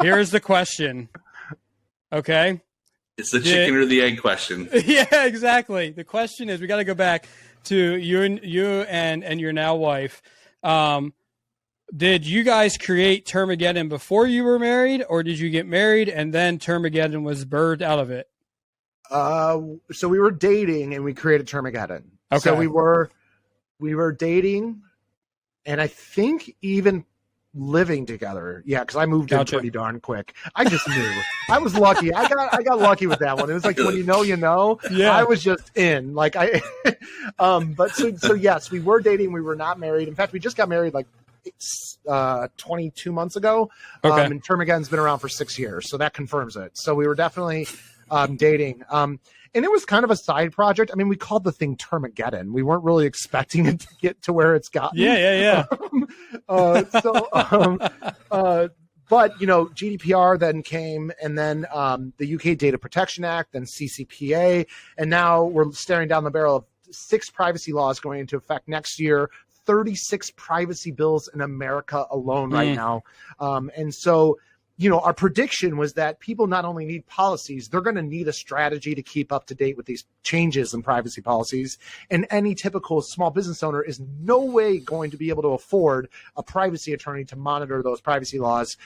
here's the question. Okay. It's the chicken or the egg question. Yeah, exactly. The question is, we got to go back to you and your now wife. Did you guys create Termageddon before you were married, or did you get married and then Termageddon was birthed out of it? So we were dating and we created Termageddon. Okay. So we were dating, and I think even living together. Yeah, because I moved in pretty darn quick. I just knew. I was lucky. I got lucky with that one. It was like when you know. Yeah. I was just in. But so yes, we were dating. We were not married. In fact, we just got married 22 months ago. Okay. And Termageddon's been around for 6 years, so that confirms it. So we were definitely dating. And it was kind of a side project. I mean, we called the thing Termageddon. We weren't really expecting it to get to where it's gotten. Yeah. But GDPR then came, and then the UK Data Protection Act, then CCPA, and now we're staring down the barrel of 6 privacy laws going into effect next year. 36 privacy bills in America alone right now. And so, our prediction was that people not only need policies, they're going to need a strategy to keep up to date with these changes in privacy policies. And any typical small business owner is no way going to be able to afford a privacy attorney to monitor those privacy laws,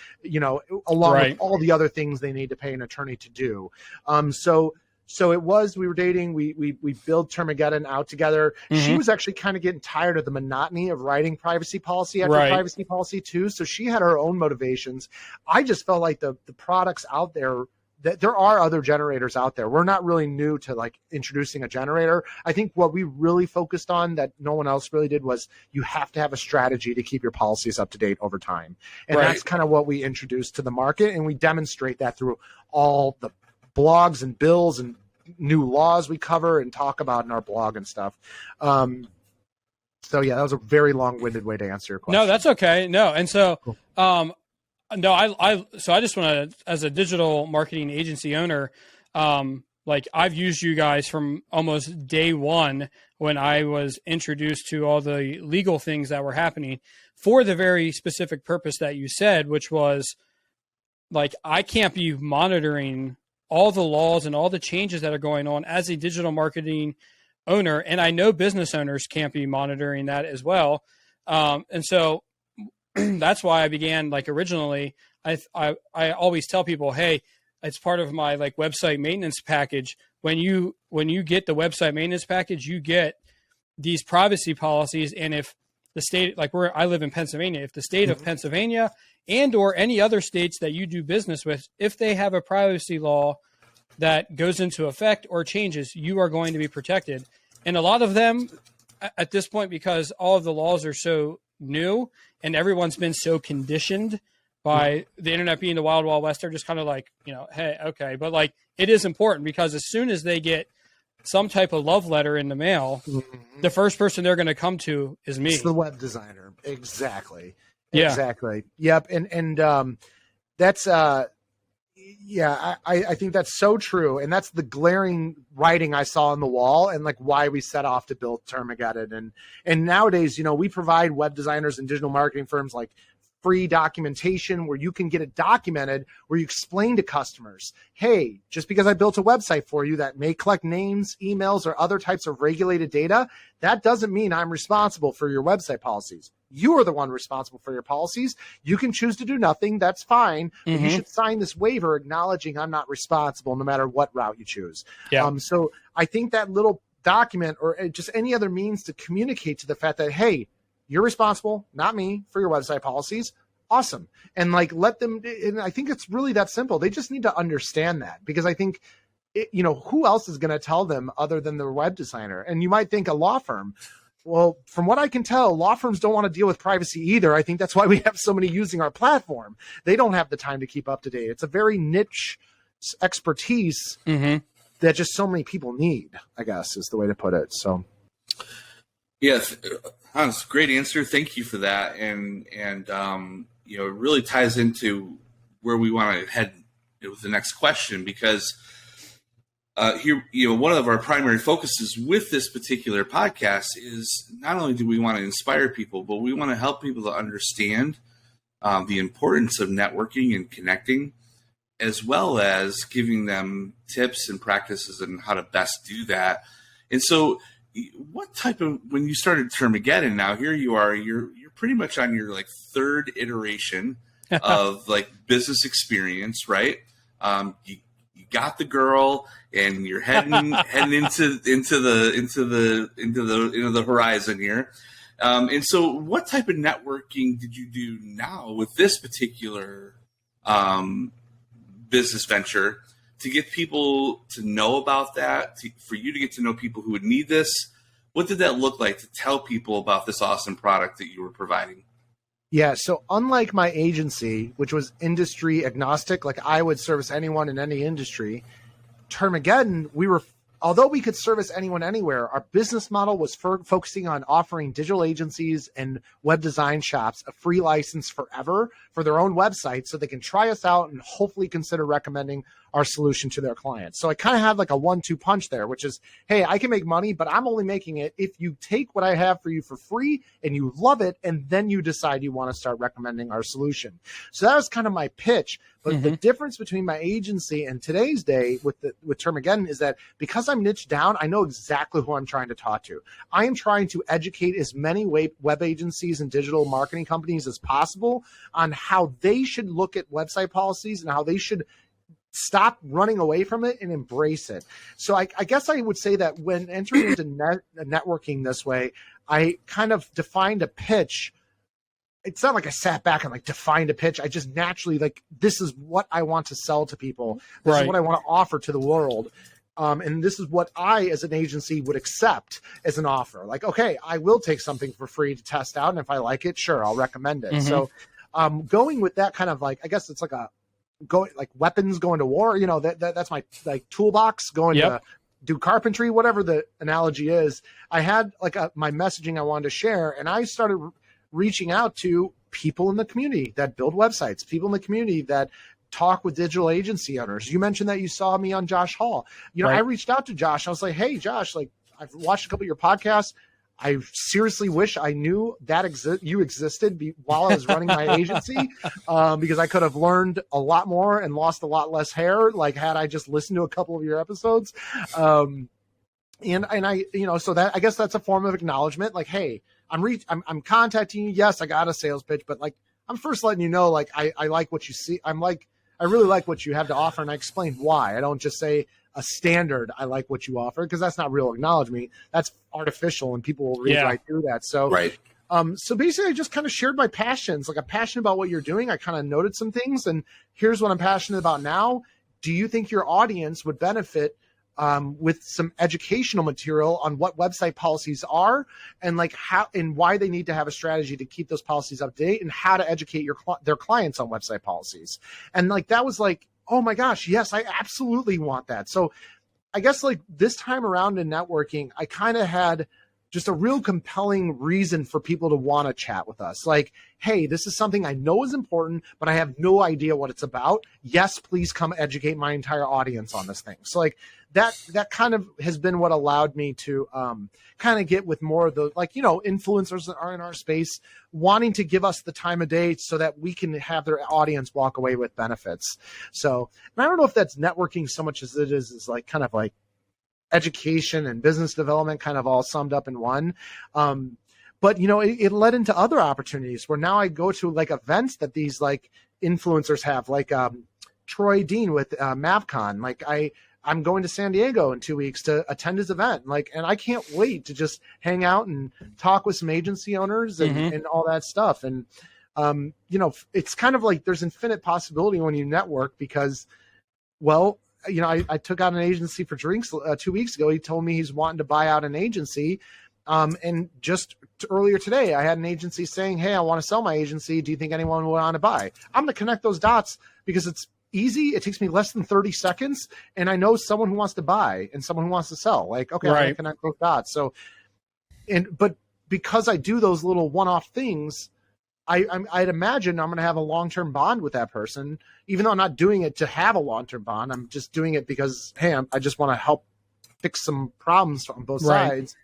along with all the other things they need to pay an attorney to do. So we were dating, we built Termageddon out together. Mm-hmm. She was actually kind of getting tired of the monotony of writing privacy policy after privacy policy too. So she had her own motivations. I just felt like the products out there, that there are other generators out there. We're not really new to introducing a generator. I think what we really focused on that no one else really did was you have to have a strategy to keep your policies up to date over time. And that's kind of what we introduced to the market. And we demonstrate that through all the blogs and bills and new laws we cover and talk about in our blog and stuff. So yeah, that was a very long-winded way to answer your question. No, that's okay. No. And so, I just want to, as a digital marketing agency owner, like I've used you guys from almost day one when I was introduced to all the legal things that were happening for the very specific purpose that you said, which was like, I can't be monitoring all the laws and all the changes that are going on as a digital marketing owner. And I know business owners can't be monitoring that as well. And so that's why I began, like, originally, I always tell people, hey, it's part of my like website maintenance package. When you get the website maintenance package, you get these privacy policies. And if the state, like I live in Pennsylvania, if the state of Pennsylvania and or any other states that you do business with, if they have a privacy law that goes into effect or changes, you are going to be protected. And a lot of them at this point, because all of the laws are so new and everyone's been so conditioned by the internet being the wild, wild west, they're just kind of like, hey, okay. But like, it is important because as soon as they get some type of love letter in the mail, the first person they're going to come to is me. It's the web designer. Exactly. Yeah. Exactly. Yep. And that's, yeah, I think that's so true. And that's the glaring writing I saw on the wall and like why we set off to build Termageddon. And nowadays, we provide web designers and digital marketing firms like free documentation where you can get it documented, where you explain to customers, hey, just because I built a website for you that may collect names, emails, or other types of regulated data, that doesn't mean I'm responsible for your website policies. You are the one responsible for your policies. You can choose to do nothing. That's fine. But you should sign this waiver acknowledging I'm not responsible no matter what route you choose. Yeah. So I think that little document or just any other means to communicate to the fact that, hey, you're responsible, not me, for your website policies. Awesome. And like, let them, and I think it's really that simple. They just need to understand that, because I think, who else is going to tell them other than the web designer? And you might think a law firm. Well, from what I can tell, law firms don't want to deal with privacy either. I think that's why we have so many using our platform. They don't have the time to keep up to date. It's a very niche expertise that just so many people need, I guess, is the way to put it. So. Yes, Hans, great answer. Thank you for that. And it really ties into where we want to head with the next question, because here, one of our primary focuses with this particular podcast is not only do we want to inspire people, but we want to help people to understand the importance of networking and connecting, as well as giving them tips and practices on how to best do that. And so, what type of, when you started Termageddon, now here you are, you're pretty much on your like third iteration of like business experience, right? You got the girl and you're heading into the horizon here. And so what type of networking did you do now with this particular business venture to get people to know about that, for you to get to know people who would need this? What did that look like to tell people about this awesome product that you were providing? Yeah, so unlike my agency, which was industry agnostic, like I would service anyone in any industry, Termageddon, although we could service anyone anywhere, our business model was focusing on offering digital agencies and web design shops a free license forever for their own website so they can try us out and hopefully consider recommending our solution to their clients. So I kind of had like a 1-2 punch there, which is, hey, I can make money, but I'm only making it if you take what I have for you for free and you love it, and then you decide you want to start recommending our solution. So that was kind of my pitch. But the difference between my agency and today's day with Termageddon is that because I'm niched down, I know exactly who I'm trying to talk to. I am trying to educate as many web agencies and digital marketing companies as possible on how they should look at website policies and how they should stop running away from it and embrace it. So I guess I would say that when entering into networking this way, I kind of defined a pitch. It's not like I sat back and like defined a pitch. I just naturally like, this is what I want to sell to people. This is what I want to offer to the world. And this is what I, as an agency, would accept as an offer. Like, okay, I will take something for free to test out. And if I like it, sure, I'll recommend it. So going with that kind of like, I guess it's like weapons going to war, that's my like toolbox going to do carpentry, whatever the analogy is. I had like my messaging I wanted to share, and I started reaching out to people in the community that build websites, people in the community that talk with digital agency owners. You mentioned that you saw me on Josh Hall. Right. I reached out to Josh. I was like, hey, Josh, like I've watched a couple of your podcasts. I seriously wish I knew that you existed while I was running my agency, because I could have learned a lot more and lost a lot less hair, like had I just listened to a couple of your episodes. And I, so that, I guess that's a form of acknowledgement. Like, hey, I'm contacting you. Yes, I got a sales pitch, but like, I'm first letting you know, like, I like what you see. I really like what you have to offer. And I explain why. I don't just say a standard, I like what you offer, because that's not real acknowledgement. That's artificial, and people will read right through that. So, right. So basically, I just kind of shared my passions. Like, I'm passionate about what you're doing. I kind of noted some things, and here's what I'm passionate about now. Do you think your audience would benefit with some educational material on what website policies are, and like how and why they need to have a strategy to keep those policies up to date, and how to educate their clients on website policies? And like, that was like, oh my gosh, yes, I absolutely want that. So I guess like this time around in networking, I kind of had just a real compelling reason for people to want to chat with us. Like, hey, this is something I know is important, but I have no idea what it's about. Yes, please come educate my entire audience on this thing. So like that kind of has been what allowed me to kind of get with more of the, like, influencers that are in our space wanting to give us the time of day so that we can have their audience walk away with benefits. So, and I don't know if that's networking so much as it is like kind of like education and business development kind of all summed up in one. But, it led into other opportunities where now I go to like events that these like influencers have, like Troy Dean with MavCon. Like I'm going to San Diego in 2 weeks to attend his event. Like, and I can't wait to just hang out and talk with some agency owners and all that stuff. And, it's kind of like there's infinite possibility when you network because, well, I took out an agency for drinks 2 weeks ago. He told me he's wanting to buy out an agency. And just earlier today, I had an agency saying, hey, I want to sell my agency. Do you think anyone would want to buy? I'm going to connect those dots because it's easy. It takes me less than 30 seconds. And I know someone who wants to buy and someone who wants to sell. Like, okay, I'm going to connect those dots. So, but because I do those little one-off things, I'd imagine I'm going to have a long-term bond with that person, even though I'm not doing it to have a long-term bond. I'm just doing it because, hey, I just want to help fix some problems on both sides.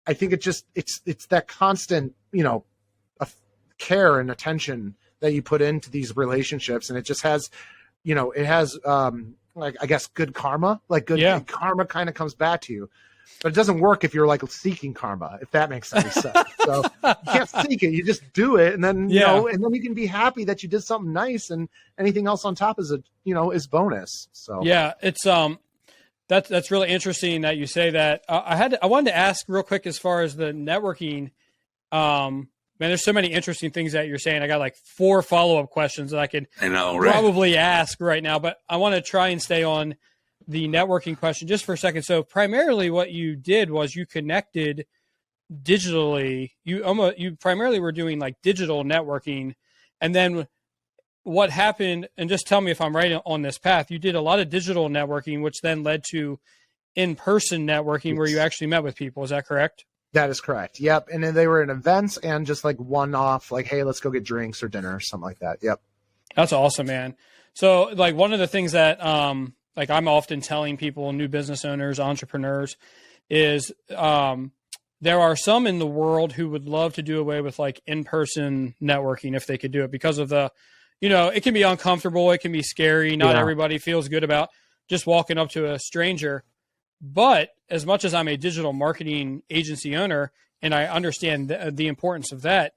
I think it's that constant, of care and attention that you put into these relationships. And it just has, like, I guess, good karma, like good karma kind of comes back to you. But it doesn't work if you're like seeking karma, if that makes any sense. So you can't seek it; you just do it, and then and then you can be happy that you did something nice, and anything else on top is is bonus. So it's that's really interesting that you say that. I wanted to ask real quick as far as the networking. Man, there's so many interesting things that you're saying. I got like 4 follow-up questions that I could probably ask right now, but I want to try and stay on the networking question just for a second. So primarily what you did was you connected digitally. You primarily were doing like digital networking. And then what happened, and just tell me if I'm right on this path, you did a lot of digital networking, which then led to in-person networking where you actually met with people. Is that correct? That is correct. Yep. And then they were in events and just like one-off, like, hey, let's go get drinks or dinner or something like that. Yep. That's awesome, man. So like one of the things that, like I'm often telling people, new business owners, entrepreneurs, is there are some in the world who would love to do away with like in-person networking if they could do it because of the, it can be uncomfortable. It can be scary. Not everybody feels good about just walking up to a stranger. But as much as I'm a digital marketing agency owner and I understand the importance of that,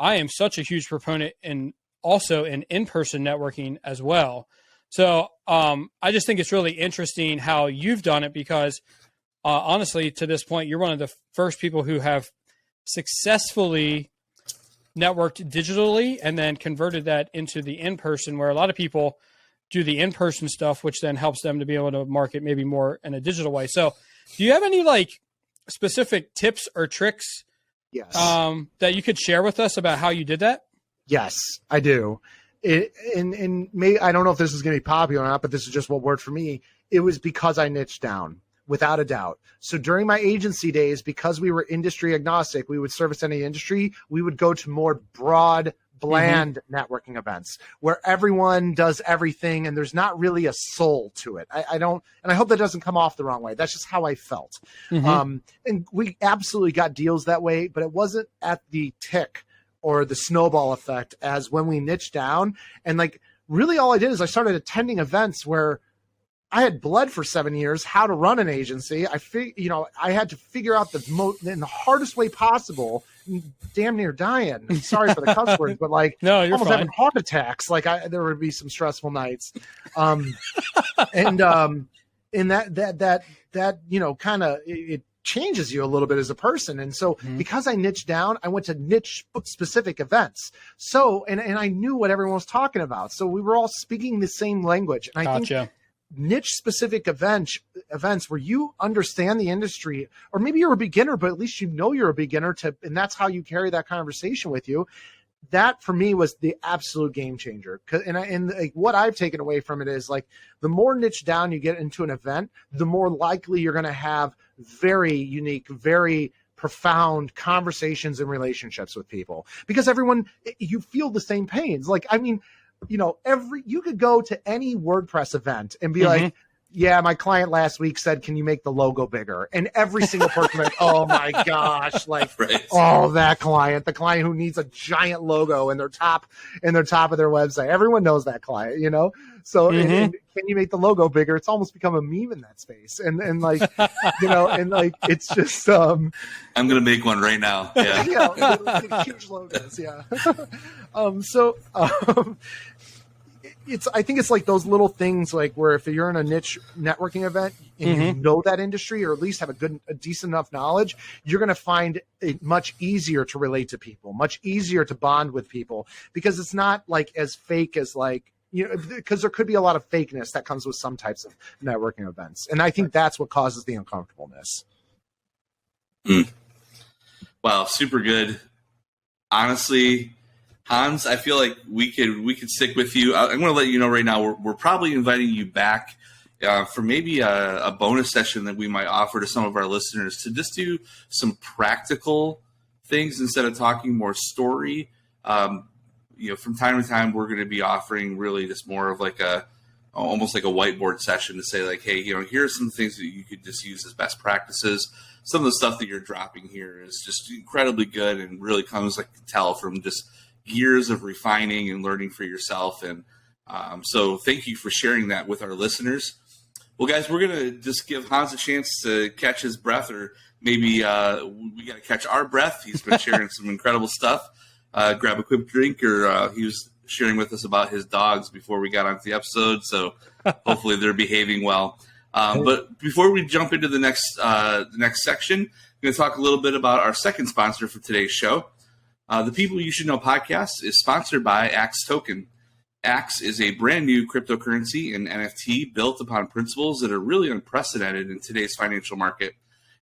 I am such a huge proponent and also in in-person networking as well. So I just think it's really interesting how you've done it because honestly, to this point, you're one of the first people who have successfully networked digitally and then converted that into the in-person, where a lot of people do the in-person stuff, which then helps them to be able to market maybe more in a digital way. So do you have any like specific tips or tricks that you could share with us about how you did that? Yes, I do. And maybe, I don't know if this is going to be popular or not, but this is just what worked for me. It was because I niched down, without a doubt. So during my agency days, because we were industry agnostic, we would service any industry. We would go to more broad bland networking events where everyone does everything and there's not really a soul to it. I don't, and I hope that doesn't come off the wrong way. That's just how I felt. And we absolutely got deals that way, but it wasn't at the tick or the snowball effect as when we niched down. And like, really all I did is I started attending events where I had bled for 7 years how to run an agency. I had to figure out in the hardest way possible, damn near dying. Sorry for the cuss words, but like no, you're almost fine. having heart attacks. Like there would be some stressful nights. And that, you know, kind of, it changes you a little bit as a person. And so because I niched down, I went to niche specific events. So, and I knew what everyone was talking about. So we were all speaking the same language. And I think niche specific events where you understand the industry, or maybe you're a beginner, but at least you know you're a beginner and that's how you carry that conversation with you. That for me was the absolute game changer. And what I've taken away from it is like, the more niche down you get into an event, the more likely you're going to have very unique, very profound conversations and relationships with people, because you feel the same pains. Like, I mean, you know, you could go to any WordPress event and be like, yeah, my client last week said, can you make the logo bigger? And every single person like, oh my gosh, like, oh, the client who needs a giant logo in their top of their website. Everyone knows that client, you know? So and can you make the logo bigger? It's almost become a meme in that space. And like, you know, and like, it's just, I'm going to make one right now. Yeah. Yeah, huge logos. Yeah. I think it's like those little things, like where if you're in a niche networking event and you know that industry, or at least have a decent enough knowledge, you're going to find it much easier to relate to people, much easier to bond with people, because it's not like as fake as like, you know, because there could be a lot of fakeness that comes with some types of networking events. And I think that's what causes the uncomfortableness. Wow. Super good. Honestly, Hans, I feel like we could stick with you. I'm going to let you know right now, we're probably inviting you back for maybe a bonus session that we might offer to some of our listeners to just do some practical things instead of talking more story. You know, from time to time, we're going to be offering really just more of like almost like a whiteboard session to say like, hey, you know, here are some things that you could just use as best practices. Some of the stuff that you're dropping here is just incredibly good and really comes, like, to tell from just years of refining and learning for yourself. And so thank you for sharing that with our listeners. Well, guys, we're going to just give Hans a chance to catch his breath, or maybe we got to catch our breath. He's been sharing some incredible stuff. Grab a quick drink, or he was sharing with us about his dogs before we got onto the episode. So hopefully they're behaving well. But before we jump into the next section, I'm going to talk a little bit about our second sponsor for today's show. The People You Should Know podcast is sponsored by Axe Token. Axe is a brand new cryptocurrency and NFT built upon principles that are really unprecedented in today's financial market.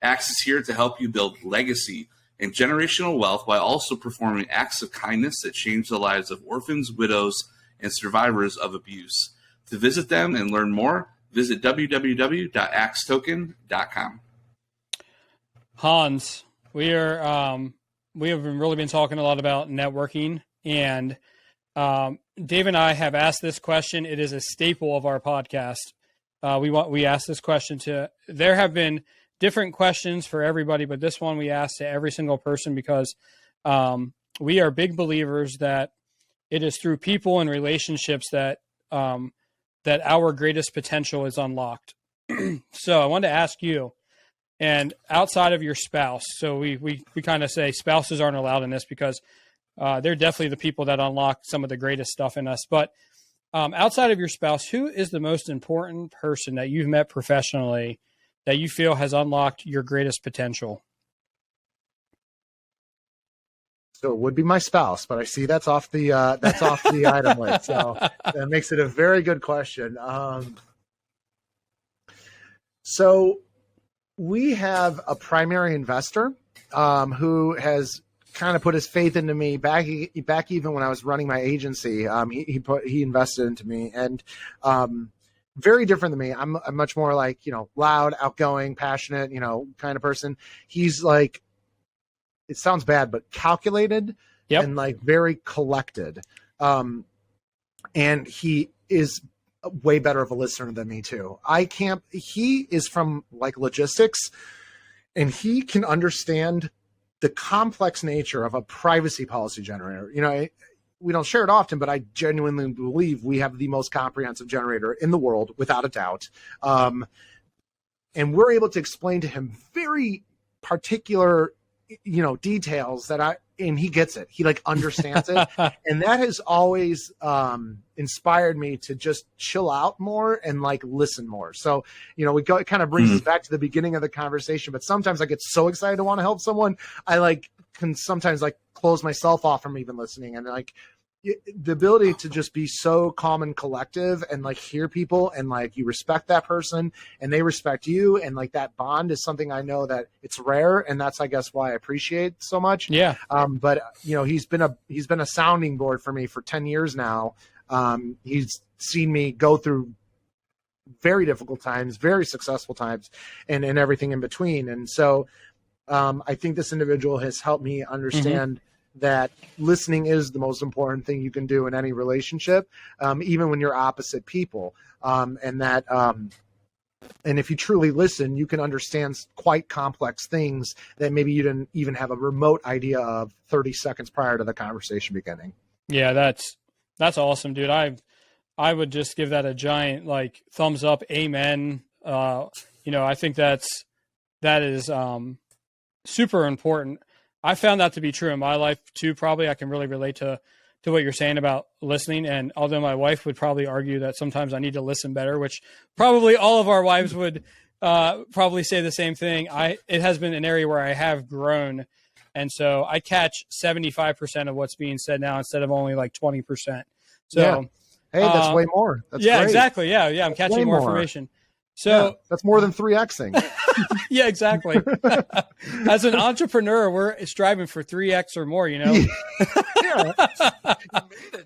Axe is here to help you build legacy and generational wealth while also performing acts of kindness that change the lives of orphans, widows, and survivors of abuse. To visit them and learn more, visit www.axetoken.com. Hans, we have really been talking a lot about networking, and Dave and I have asked this question. It is a staple of our podcast. We asked this question there have been different questions for everybody, but this one we asked to every single person because we are big believers that it is through people and relationships that our greatest potential is unlocked. So I wanted to ask you, and outside of your spouse, so we kind of say spouses aren't allowed in this because they're definitely the people that unlock some of the greatest stuff in us. But outside of your spouse, who is the most important person that you've met professionally that you feel has unlocked your greatest potential? So it would be my spouse, but I see that's off the item list. So that makes it a very good question. So we have a primary investor who has kind of put his faith into me back even when I was running my agency. He invested into me, and very different than me. I'm much more like, loud, outgoing, passionate, kind of person. He's like, it sounds bad, but calculated, Yep. and like very collected. And he is way better of a listener than me too. He is from like logistics, and he can understand the complex nature of a privacy policy generator. You know, we don't share it often, but I genuinely believe we have the most comprehensive generator in the world, without a doubt. And we're able to explain to him very particular, you know, details and he gets it. He like understands it. And that has always inspired me to just chill out more and like listen more. So, you know, it kind of brings us back to the beginning of the conversation, but sometimes I get so excited to want to help someone. I like can sometimes like close myself off from even listening, and like the ability to just be so calm and collective and like hear people and like you respect that person and they respect you, and like that bond is something I know that it's rare, and that's I guess why I appreciate so much. Yeah. But you know, he's been a sounding board for me for 10 years now. He's seen me go through very difficult times, very successful times, and everything in between. And so I think this individual has helped me understand that listening is the most important thing you can do in any relationship, even when you're opposite people. And that, and if you truly listen, you can understand quite complex things that maybe you didn't even have a remote idea of 30 seconds prior to the conversation beginning. Yeah, that's awesome, dude. I would just give that a giant like thumbs up, amen. You know, I think that is super important. I found that to be true in my life too. Probably I can really relate to what you're saying about listening. And although my wife would probably argue that sometimes I need to listen better, which probably all of our wives would probably say the same thing. It has been an area where I have grown. And so I catch 75% of what's being said now instead of only like 20%. So, yeah. Hey, that's way more. That's yeah, great. Exactly. Yeah. I'm catching more information. So that's more than 3Xing. Yeah, exactly. As an entrepreneur, we're striving for 3X or more, you know? Yeah.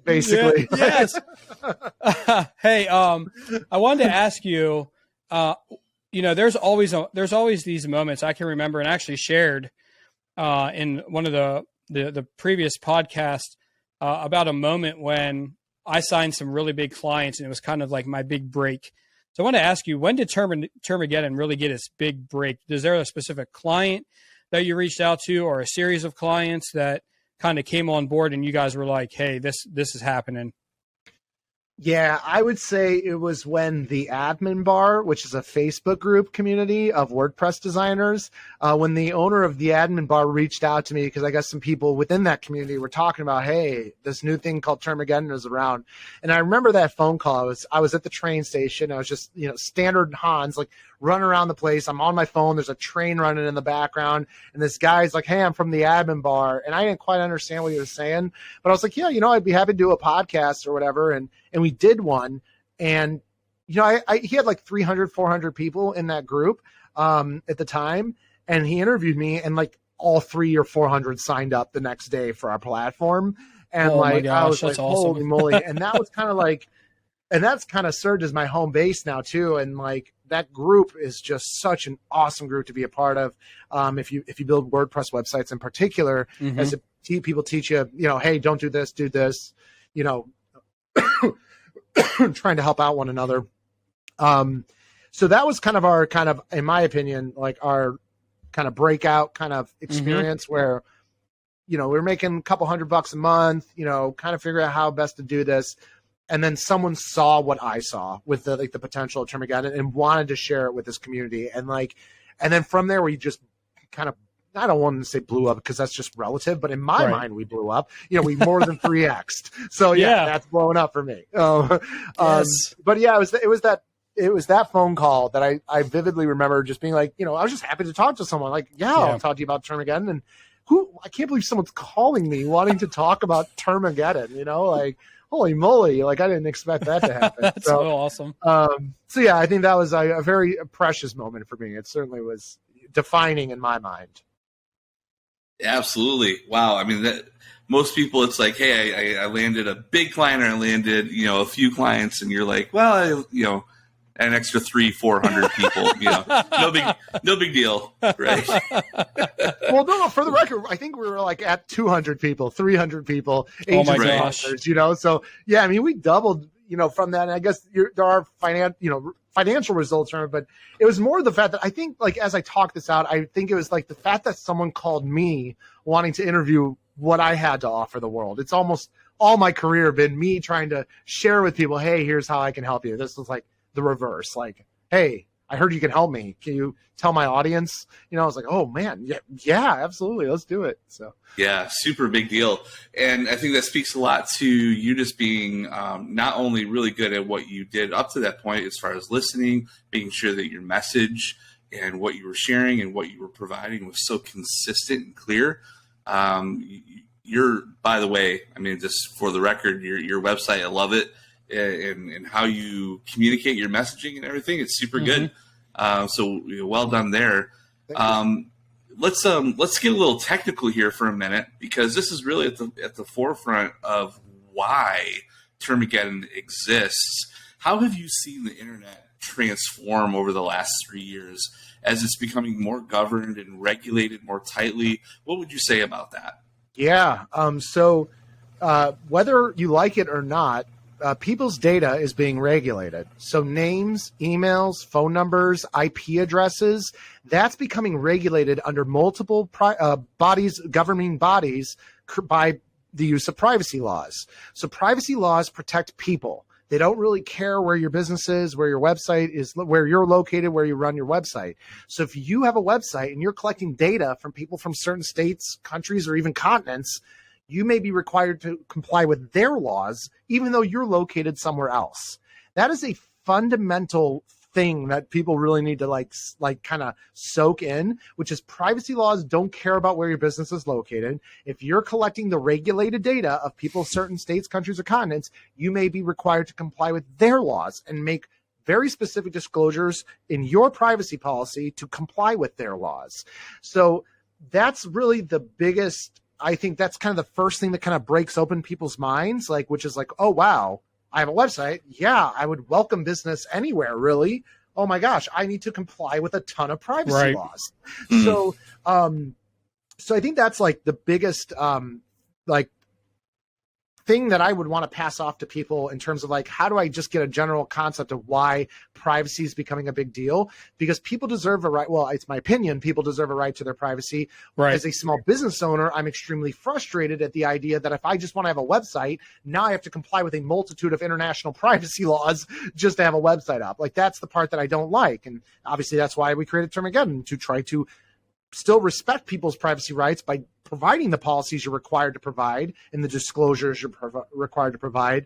Basically. Yeah, yes. Hey, I wanted to ask you, you know, there's always these moments I can remember and actually shared in one of the previous podcasts about a moment when I signed some really big clients, and it was kind of like my big break. So I want to ask you, when did Termageddon really get its big break? Is there a specific client that you reached out to, or a series of clients that kind of came on board and you guys were like, hey, this is happening? Yeah, I would say it was when the Admin Bar, which is a Facebook group community of WordPress designers, when the owner of the Admin Bar reached out to me, because I guess some people within that community were talking about, hey, this new thing called Termageddon is around. And I remember that phone call. I was at the train station. I was just, you know, standard Hans, like running around the place. I'm on my phone. There's a train running in the background. And this guy's like, hey, I'm from the Admin Bar. And I didn't quite understand what he was saying. But I was like, yeah, you know, I'd be happy to do a podcast or whatever. And we did one, and you know, he had like 300, 400 people in that group at the time, and he interviewed me, and like all 300 or 400 signed up the next day for our platform, and like I was like, holy moly! And that was kind of like, and that's kind of served as my home base now too, and like that group is just such an awesome group to be a part of. If you build WordPress websites in particular, as people teach you, you know, hey, don't do this, you know. Trying to help out one another. So that was kind of in my opinion, like our kind of breakout kind of experience where, you know, we're making a couple $100 a month, you know, kind of figure out how best to do this. And then someone saw what I saw with the potential of Termageddon and wanted to share it with this community. And then from there, we just kind of, I don't want to say blew up because that's just relative, but in my mind, we blew up. You know, we more than 3x'd. So yeah, that's blowing up for me. Yes. But yeah, it was that phone call that I vividly remember just being like, you know, I was just happy to talk to someone. Like, I'll talk to you about Termageddon. And I can't believe someone's calling me wanting to talk about Termageddon. You know, like, holy moly! Like, I didn't expect that to happen. That's so awesome. So yeah, I think that was a very precious moment for me. It certainly was defining in my mind. Absolutely. Wow. I mean, most people, it's like, hey, I landed a big client, or I landed, you know, a few clients, and you're like, well, you know, an extra 300-400 people. No big deal, right? Well, no, for the record, I think we were like at 200 people, 300 people. Oh my gosh! So yeah, I mean, we doubled, from that. And I guess there are financial results from it, but it was more the fact that I think, like, as I talked this out, I think it was like the fact that someone called me wanting to interview what I had to offer the world. It's almost all my career been me trying to share with people, hey, here's how I can help you. This was like the reverse. Like, hey, I heard you can help me. Can you tell my audience? I was like, oh man, yeah, absolutely. Let's do it. So yeah, super big deal. And I think that speaks a lot to you just being not only really good at what you did up to that point, as far as listening, making sure that your message and what you were sharing and what you were providing was so consistent and clear. You're, by the way, I mean, just for the record, your website, I love it. And how you communicate your messaging and everything, it's super good. So well done there. Let's get a little technical here for a minute, because this is really at the forefront of why Termageddon exists. How have you seen the internet transform over the last 3 years as it's becoming more governed and regulated more tightly? What would you say about that? Yeah. So whether you like it or not, people's data is being regulated. So names, emails, phone numbers, IP addresses, that's becoming regulated under multiple governing bodies by the use of privacy laws. So privacy laws protect people. They don't really care where your business is, where your website is, where you're located, where you run your website. So if you have a website and you're collecting data from people from certain states, countries, or even continents, you may be required to comply with their laws, even though you're located somewhere else. That is a fundamental thing that people really need to like kind of soak in, which is privacy laws don't care about where your business is located. If you're collecting the regulated data of people, certain states, countries, or continents, you may be required to comply with their laws and make very specific disclosures in your privacy policy to comply with their laws. So that's really the biggest, I think that's kind of the first thing that kind of breaks open people's minds, like, which is like, oh, wow, I have a website. Yeah, I would welcome business anywhere, really. Oh my gosh, I need to comply with a ton of privacy laws. Mm-hmm. So I think that's like the biggest thing that I would want to pass off to people in terms of like, how do I just get a general concept of why privacy is becoming a big deal? Because people deserve a right. Well, it's my opinion. People deserve a right to their privacy. Right. As a small business owner, I'm extremely frustrated at the idea that if I just want to have a website, now I have to comply with a multitude of international privacy laws just to have a website up. Like, that's the part that I don't like. And obviously that's why we created Termageddon, to try to still respect people's privacy rights by providing the policies you're required to provide and the disclosures you're required to provide.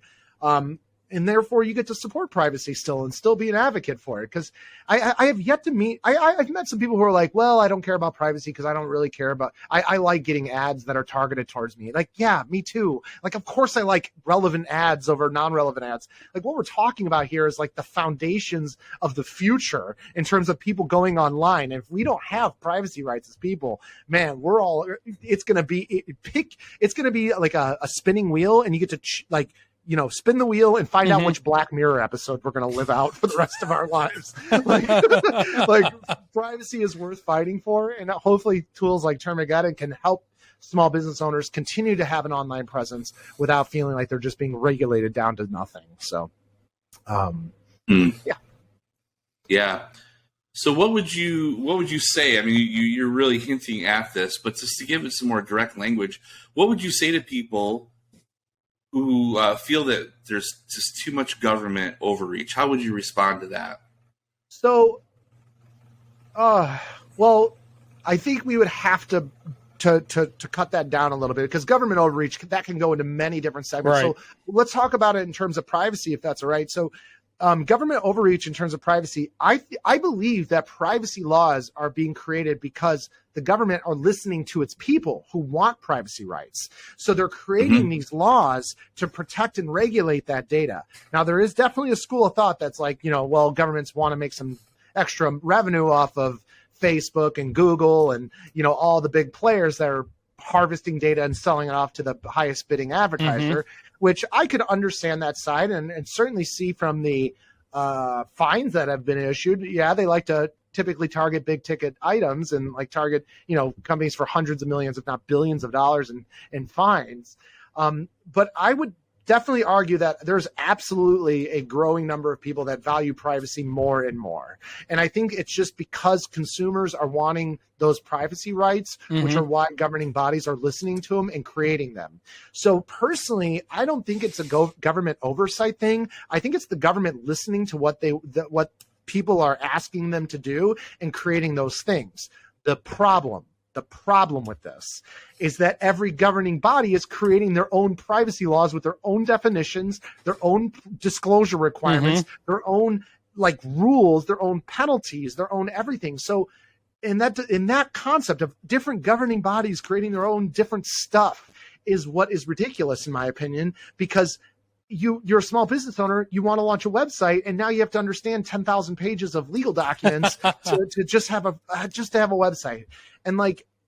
And therefore you get to support privacy still and still be an advocate for it. Because I have yet to meet, I've met some people who are like, well, I don't care about privacy because I don't really care about, I like getting ads that are targeted towards me. Like, yeah, me too. Like, of course I like relevant ads over non-relevant ads. Like, what we're talking about here is like the foundations of the future in terms of people going online. And if we don't have privacy rights as people, man, it's going to be like a spinning wheel, and you get to spin the wheel and find out which Black Mirror episode we're going to live out for the rest of our lives. like privacy is worth fighting for. And hopefully tools like Termageddon can help small business owners continue to have an online presence without feeling like they're just being regulated down to nothing. So, yeah. Yeah. So what would you say? I mean, you're really hinting at this, but just to give it some more direct language, what would you say to people who feel that there's just too much government overreach? How would you respond to that? So, well, I think we would have to cut that down a little bit, because government overreach, that can go into many different segments. Right. So let's talk about it in terms of privacy, if that's all right. So government overreach in terms of privacy, I believe that privacy laws are being created because the government are listening to its people who want privacy rights. So they're creating these laws to protect and regulate that data. Now, there is definitely a school of thought that's like, well, governments want to make some extra revenue off of Facebook and Google and, all the big players that are harvesting data and selling it off to the highest bidding advertiser, which I could understand that side and certainly see from the fines that have been issued. Yeah, they like to typically target big ticket items and like target, companies for hundreds of millions, if not billions of dollars in fines. But I would definitely argue that there's absolutely a growing number of people that value privacy more and more. And I think it's just because consumers are wanting those privacy rights, which are why governing bodies are listening to them and creating them. So personally, I don't think it's a government oversight thing. I think it's the government listening to what people are asking them to do and creating those things. The problem with this is that every governing body is creating their own privacy laws with their own definitions, their own disclosure requirements, their own rules, their own penalties, their own everything. So in that concept of different governing bodies creating their own different stuff is what is ridiculous, in my opinion, because you're a small business owner, you want to launch a website, and now you have to understand 10,000 pages of legal documents to just have a website. And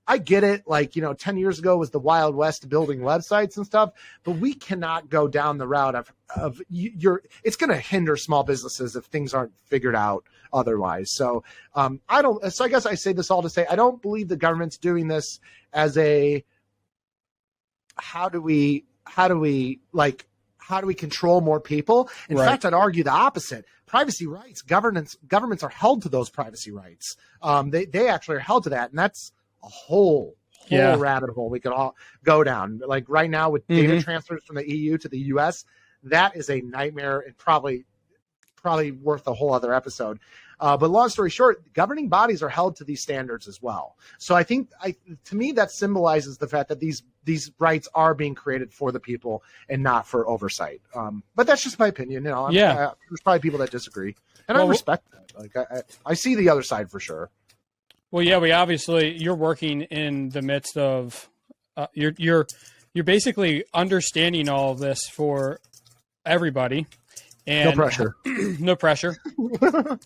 I get it. 10 years ago was the Wild West building websites and stuff, but we cannot go down the route of it's going to hinder small businesses if things aren't figured out otherwise. So I guess I say this all to say, I don't believe the government's doing this as a, how do we control more people? In fact, I'd argue the opposite. Privacy rights, governments are held to those privacy rights. They actually are held to that. And that's a whole rabbit hole we could all go down. Right now with data transfers from the EU to the US, that is a nightmare and probably worth a whole other episode. But long story short, governing bodies are held to these standards as well. So I think, to me, that symbolizes the fact that these rights are being created for the people and not for oversight. But that's just my opinion. There's probably people that disagree, and I respect that. I see the other side for sure. Well, yeah, you're working in the midst of you're basically understanding all of this for everybody. And no pressure,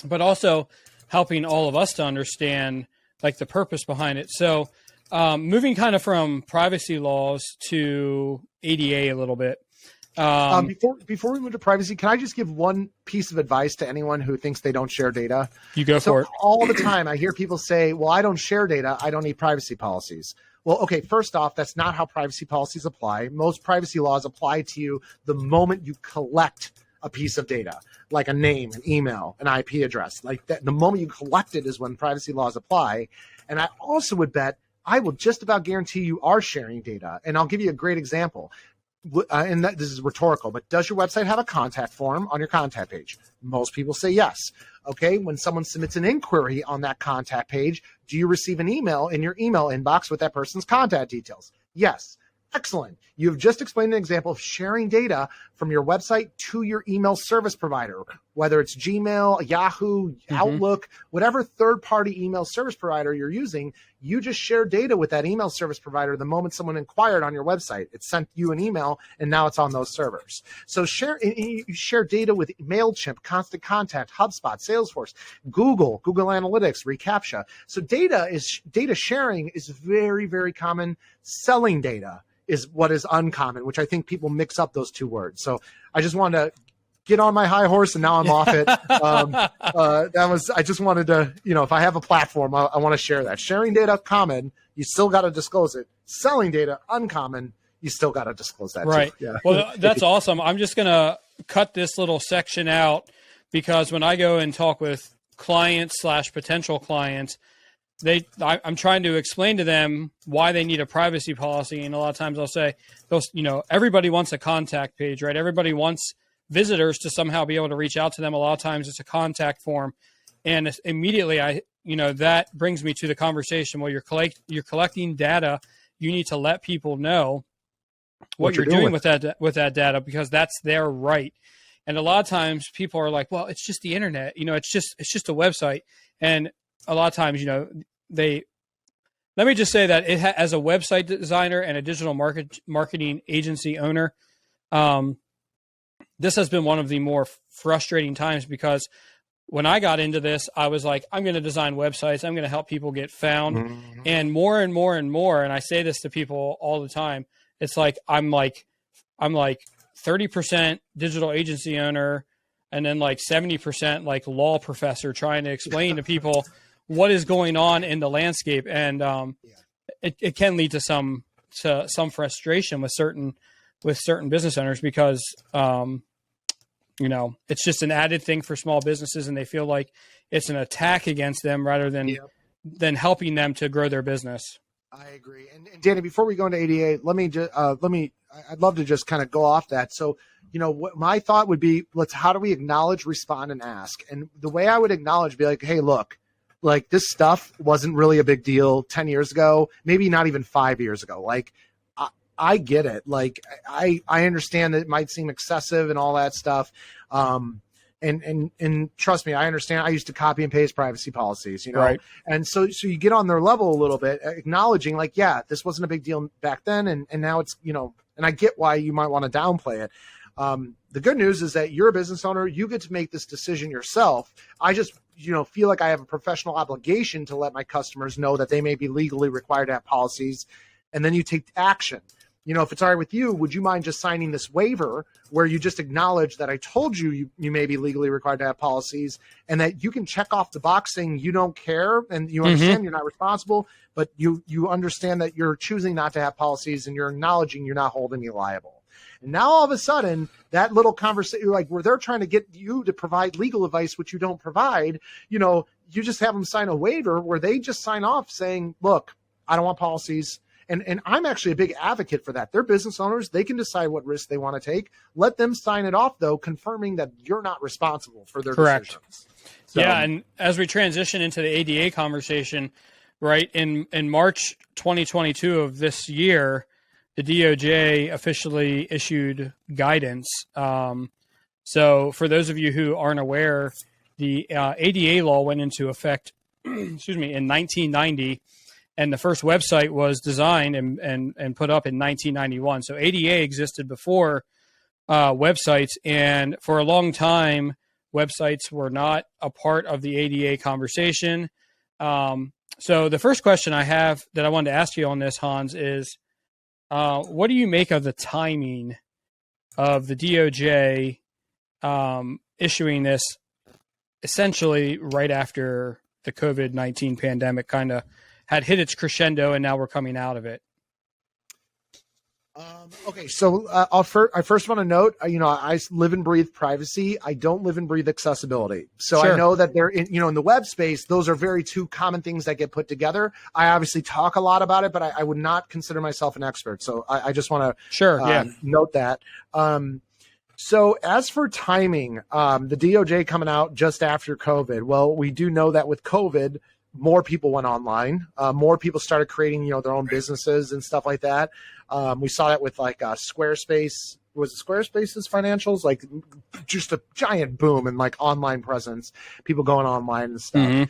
but also helping all of us to understand the purpose behind it. So moving kind of from privacy laws to ADA a little bit. Before we move to privacy, can I just give one piece of advice to anyone who thinks they don't share data? You go for it. All the time I hear people say, well, I don't share data, I don't need privacy policies. Well, okay, first off, that's not how privacy policies apply. Most privacy laws apply to you the moment you collect a piece of data, like a name, an email, an IP address. Like that, the moment you collect it is when privacy laws apply. And I also would bet, I will just about guarantee you are sharing data. And I'll give you a great example. And this is rhetorical, but does your website have a contact form on your contact page? Most people say yes. Okay, when someone submits an inquiry on that contact page, do you receive an email in your email inbox with that person's contact details? Yes. Excellent. You've just explained an example of sharing data from your website to your email service provider, whether it's Gmail, Yahoo, Outlook, whatever third-party email service provider you're using. You just share data with that email service provider the moment someone inquired on your website. It sent you an email, and now it's on those servers. So you share data with MailChimp, Constant Contact, HubSpot, Salesforce, Google Analytics, reCAPTCHA. So data sharing is very, very common. Selling data is what is uncommon, which I think people mix up those two words. So I just wanted to get on my high horse, and now I'm off it. I just wanted to, if I have a platform, I want to share that. Sharing data, common, you still got to disclose it. Selling data, uncommon, you still got to disclose that. Right. Too. Yeah. Well, that's awesome. I'm just going to cut this little section out because when I go and talk with clients / potential clients, I'm trying to explain to them why they need a privacy policy. And a lot of times I'll say, everybody wants a contact page, right? Everybody wants visitors to somehow be able to reach out to them. A lot of times it's a contact form. And immediately that brings me to the conversation. Well, you're collecting data. You need to let people know what you're doing with that data, because that's their right. And a lot of times people are like, well, it's just the internet, it's just a website. And a lot of times, let me just say that as a website designer and a digital marketing agency owner, this has been one of the more frustrating times, because when I got into this, I was like, I'm going to design websites. I'm going to help people get found. And more and more and more. And I say this to people all the time. It's like, I'm like 30% digital agency owner, and then like 70% like law professor trying to explain to people what is going on in the landscape. And it can lead to some frustration with certain business owners because, it's just an added thing for small businesses, and they feel like it's an attack against them rather than helping them to grow their business. I agree. And Danny, before we go into ADA, I'd love to just kind of go off that. So, what my thought would be, how do we acknowledge, respond, and ask? And the way I would acknowledge, be like, hey, look, like this stuff wasn't really a big deal 10 years ago, maybe not even 5 years ago. Like, I get it. Like, I understand that it might seem excessive and all that stuff. And trust me, I understand. I used to copy and paste privacy policies, Right. And so you get on their level a little bit, acknowledging like, yeah, this wasn't a big deal back then. And now it's, and I get why you might want to downplay it. The good news is that you're a business owner. You get to make this decision yourself. I just, feel like I have a professional obligation to let my customers know that they may be legally required to have policies, and then you take action. If it's all right with you, would you mind just signing this waiver where you just acknowledge that I told you may be legally required to have policies, and that you can check off the box saying you don't care and you understand you're not responsible, but you understand that you're choosing not to have policies and you're acknowledging you're not holding me liable. And now all of a sudden, that little conversation, like where they're trying to get you to provide legal advice, which you don't provide, you just have them sign a waiver where they just sign off saying, look, I don't want policies. And I'm actually a big advocate for that. They're business owners. They can decide what risks they want to take. Let them sign it off, though, confirming that you're not responsible for their decisions. So, yeah, and as we transition into the ADA conversation, right, in March 2022 of this year, the DOJ officially issued guidance. So for those of you who aren't aware, the ADA law went into effect, in 1990. And the first website was designed and put up in 1991. So ADA existed before websites. And for a long time, websites were not a part of the ADA conversation. So the first question I have that I wanted to ask you on this, Hans, is what do you make of the timing of the DOJ issuing this essentially right after the COVID-19 pandemic kind of had hit its crescendo, and now we're coming out of it? Okay, so I first want to note, I live and breathe privacy. I don't live and breathe accessibility. So Sure. I know that they're in the web space, those are very two common things that get put together. I obviously talk a lot about it, but I would not consider myself an expert. So I just want to note that. So as for timing, the DOJ coming out just after COVID, well, we do know that with COVID, more people went online. More people started creating, their own businesses and stuff like that. We saw that with like Squarespace. Was it Squarespace's financials? Like just a giant boom in like online presence, people going online and stuff.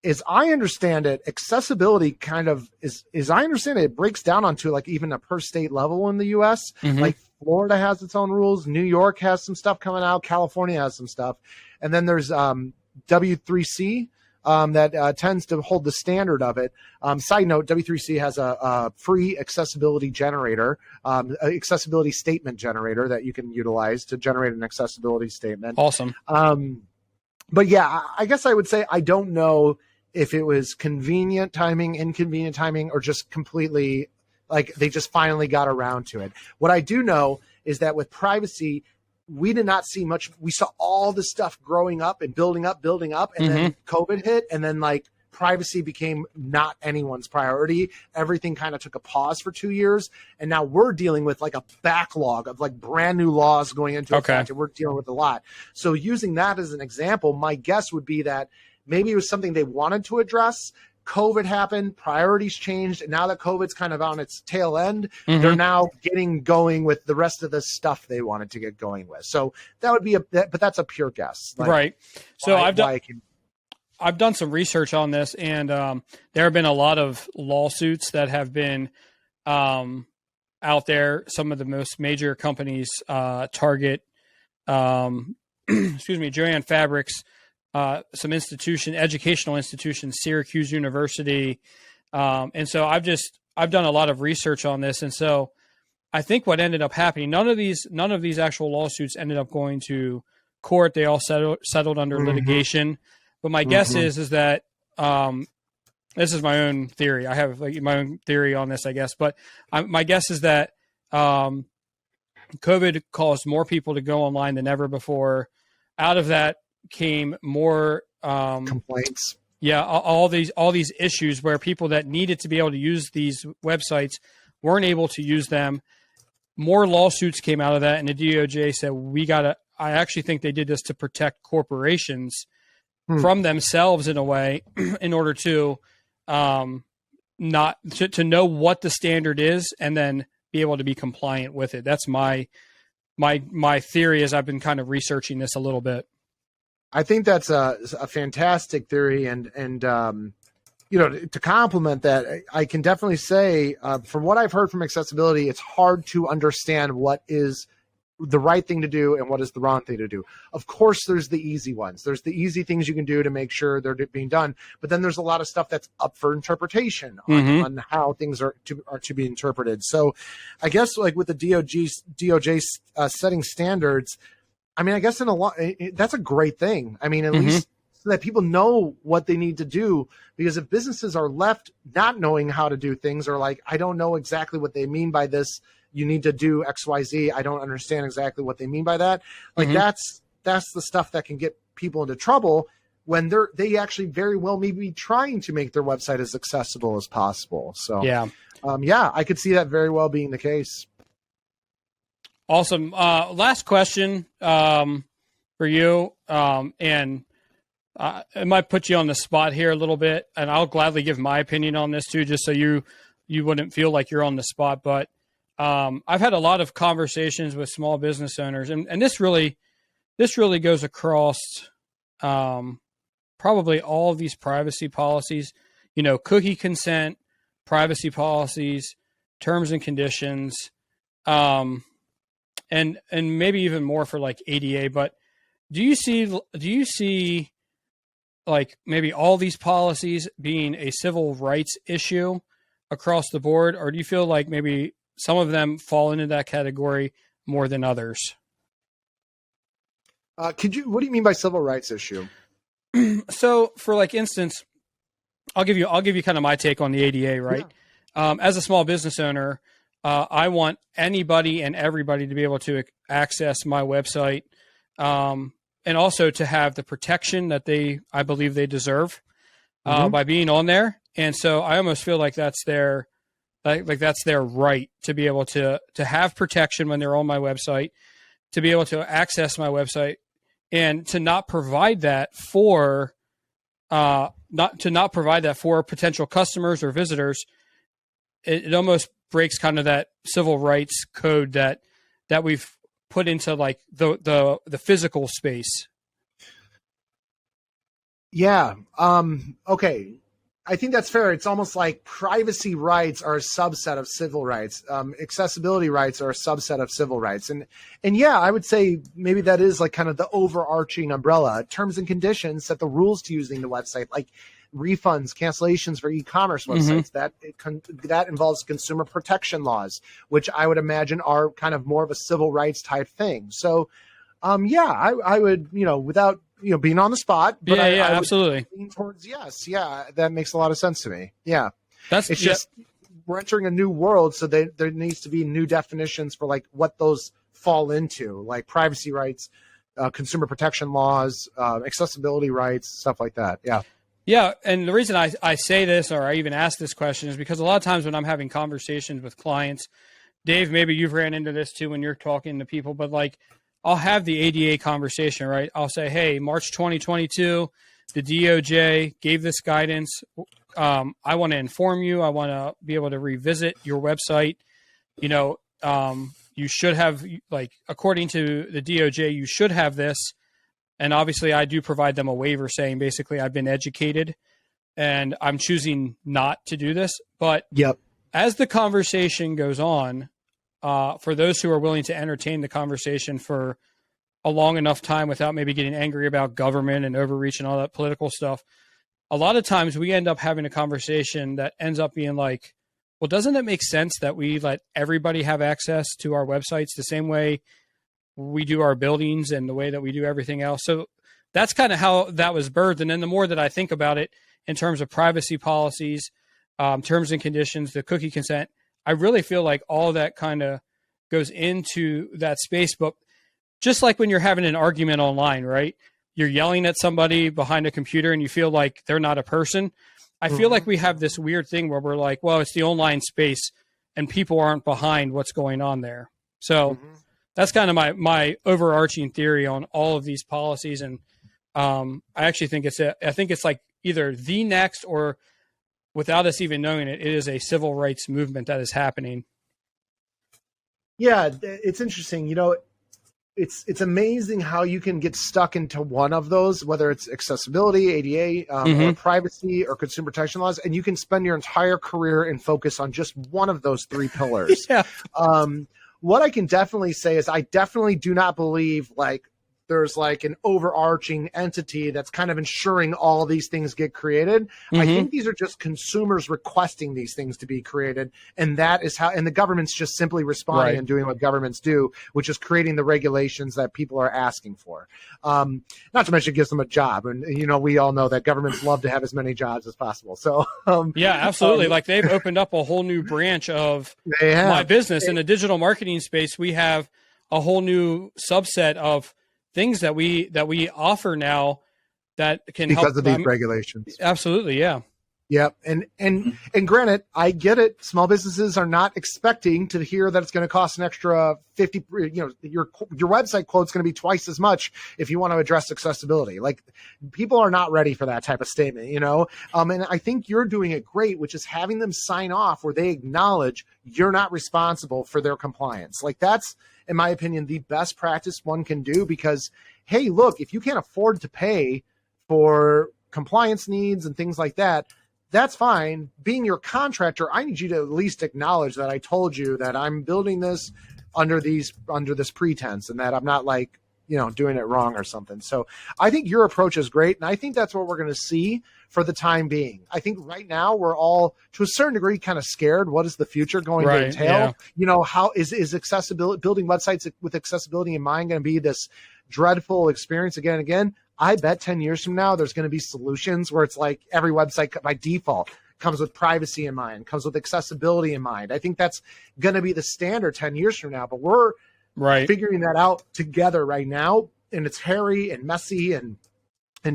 As I understand it, accessibility kind of as I understand it, it breaks down onto like even a per state level in the US. Like Florida has its own rules. New York has some stuff coming out. California has some stuff. And then there's W3C. That tends to hold the standard of it. Side note, W3C has a free accessibility generator, accessibility statement generator that you can utilize to generate an accessibility statement. Awesome. But yeah, I guess I would say I don't know if it was convenient timing, inconvenient timing, or just completely like they just finally got around to it. What I do know is that with privacy, we did not see much. We saw all this stuff growing up and building up. And then COVID hit. And then like privacy became not anyone's priority. Everything kind of took a pause for 2 years. And now we're dealing with like a backlog of like brand new laws going into effect. And we're dealing with a lot. So using that as an example, my guess would be that maybe it was something they wanted to address. COVID happened, priorities changed, and now that COVID's kind of on its tail end, they're now getting going with the rest of the stuff they wanted to get going with. So that would be but that's a pure guess. Like, right. So I've done some research on this, and there have been a lot of lawsuits that have been out there. Some of the most major companies, Target, Joanne Fabrics, some educational institutions, Syracuse University. And so I've done a lot of research on this. And so I think what ended up happening, none of these actual lawsuits ended up going to court. They all settled under litigation. But my guess is that this is my own theory. I have like my own theory on this, I guess. But my guess is that COVID caused more people to go online than ever before. Out of that came more complaints. Yeah, all these issues where people that needed to be able to use these websites weren't able to use them. More lawsuits came out of that, and the DOJ said I actually think they did this to protect corporations from themselves in a way, in order to not to know what the standard is and then be able to be compliant with it. That's my theory as I've been kind of researching this a little bit. I think that's a fantastic theory, and to complement that, I can definitely say from what I've heard from accessibility, it's hard to understand what is the right thing to do and what is the wrong thing to do. Of course, there's the easy ones. There's the easy things you can do to make sure they're being done, but then there's a lot of stuff that's up for interpretation on how things are to be interpreted. So, I guess like with the DOJ setting standards, I mean, I guess that's a great thing. I mean, at least so that people know what they need to do, because if businesses are left not knowing how to do things, or like, I don't know exactly what they mean by this, you need to do XYZ, I don't understand exactly what they mean by that. Like that's the stuff that can get people into trouble when they actually very well may be trying to make their website as accessible as possible. So I could see that very well being the case. Awesome. Last question for you, and it might put you on the spot here a little bit, and I'll gladly give my opinion on this too, just so you wouldn't feel like you're on the spot. But I've had a lot of conversations with small business owners, and this really goes across probably all of these privacy policies, cookie consent, privacy policies, terms and conditions, and maybe even more for like ADA. But do you see like maybe all these policies being a civil rights issue across the board, or do you feel like maybe some of them fall into that category more than others? What do you mean by civil rights issue? So for like instance, I'll give you kind of my take on the ADA, right? Yeah. As a small business owner, I want anybody and everybody to be able to access my website, and also to have the protection that I believe they deserve by being on there. And so I almost feel like that's their right to be able to have protection when they're on my website, to be able to access my website, and to not provide that for potential customers or visitors. It almost breaks kind of that civil rights code that we've put into like the physical space. Yeah. Okay. I think that's fair. It's almost like privacy rights are a subset of civil rights. Accessibility rights are a subset of civil rights. And yeah, I would say maybe that is like kind of the overarching umbrella. Terms and conditions set the rules to using the website, like refunds, cancellations for e-commerce websites. That involves consumer protection laws, which I would imagine are kind of more of a civil rights type thing. So, I would, without being on the spot, but I absolutely lean towards yes. Yeah, that makes a lot of sense to me. Yeah, it's just we're entering a new world, so there needs to be new definitions for like what those fall into, like privacy rights, consumer protection laws, accessibility rights, stuff like that. Yeah. Yeah, and the reason I say this, or I even ask this question, is because a lot of times when I'm having conversations with clients, Dave, maybe you've ran into this too when you're talking to people, but like I'll have the ADA conversation, right? I'll say, hey, March 2022, the DOJ gave this guidance. I want to inform you. I want to be able to revisit your website. You should have, like, according to the DOJ, you should have this. And obviously I do provide them a waiver saying basically I've been educated and I'm choosing not to do this. But as the conversation goes on, for those who are willing to entertain the conversation for a long enough time without maybe getting angry about government and overreach and all that political stuff, a lot of times we end up having a conversation that ends up being like, well, doesn't it make sense that we let everybody have access to our websites the same way we do our buildings and the way that we do everything else? So that's kind of how that was birthed. And then the more that I think about it in terms of privacy policies, terms and conditions, the cookie consent, I really feel like all that kind of goes into that space. But just like when you're having an argument online, right? You're yelling at somebody behind a computer and you feel like they're not a person. I feel like we have this weird thing where we're like, well, it's the online space and people aren't behind what's going on there. So that's kind of my overarching theory on all of these policies. And I actually think it's like either the next, or without us even knowing it, it is a civil rights movement that is happening. Yeah, it's interesting. It's amazing how you can get stuck into one of those, whether it's accessibility, ADA, or privacy or consumer protection laws, and you can spend your entire career and focus on just one of those three pillars. Yeah. What I can definitely say is I definitely do not believe there's an overarching entity that's kind of ensuring all these things get created. I think these are just consumers requesting these things to be created. And that is and the government's just simply responding and doing what governments do, which is creating the regulations that people are asking for. Not to mention it gives them a job. And, we all know that governments love to have as many jobs as possible. So, yeah, absolutely. They've opened up a whole new branch of my business. In the digital marketing space, we have a whole new subset of things that we offer now that can help because of these regulations. Absolutely. Yeah. Yep. And granted, I get it. Small businesses are not expecting to hear that it's going to cost an extra 50, your website quote's going to be twice as much if you want to address accessibility. People are not ready for that type of statement, and I think you're doing it great, which is having them sign off where they acknowledge you're not responsible for their compliance. That's, in my opinion, the best practice one can do, because, hey, look, if you can't afford to pay for compliance needs and things like that, that's fine. Being your contractor, I need you to at least acknowledge that I told you that I'm building this under this pretense and that I'm not doing it wrong or something. So I think your approach is great. And I think that's what we're going to see for the time being. I think right now we're all, to a certain degree, kind of scared. What is the future going to entail? Yeah. How is accessibility, building websites with accessibility in mind, going to be this dreadful experience again and again? I bet 10 years from now, there's going to be solutions where it's like every website by default comes with privacy in mind, comes with accessibility in mind. I think that's going to be the standard 10 years from now, but we're figuring that out together right now. And it's hairy and messy and